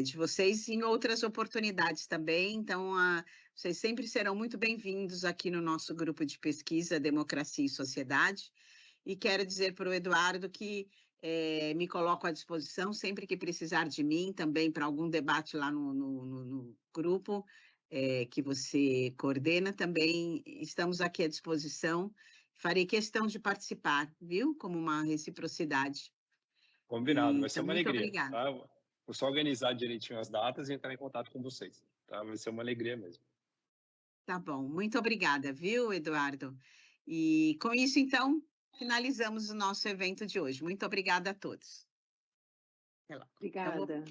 de vocês em outras oportunidades também. Então, vocês sempre serão muito bem-vindos aqui no nosso grupo de pesquisa Democracia e Sociedade. E quero dizer para o Eduardo que me coloco à disposição sempre que precisar de mim, também para algum debate lá no grupo que você coordena, também estamos aqui à disposição. Farei questão de participar, viu? Como uma reciprocidade. Combinado, vai ser uma muito alegria. Obrigada. Tá? Vou só organizar direitinho as datas e entrar em contato com vocês. Tá? Vai ser uma alegria mesmo. Tá bom, muito obrigada, viu, Eduardo? E com isso, então, finalizamos o nosso evento de hoje. Muito obrigada a todos. Obrigada.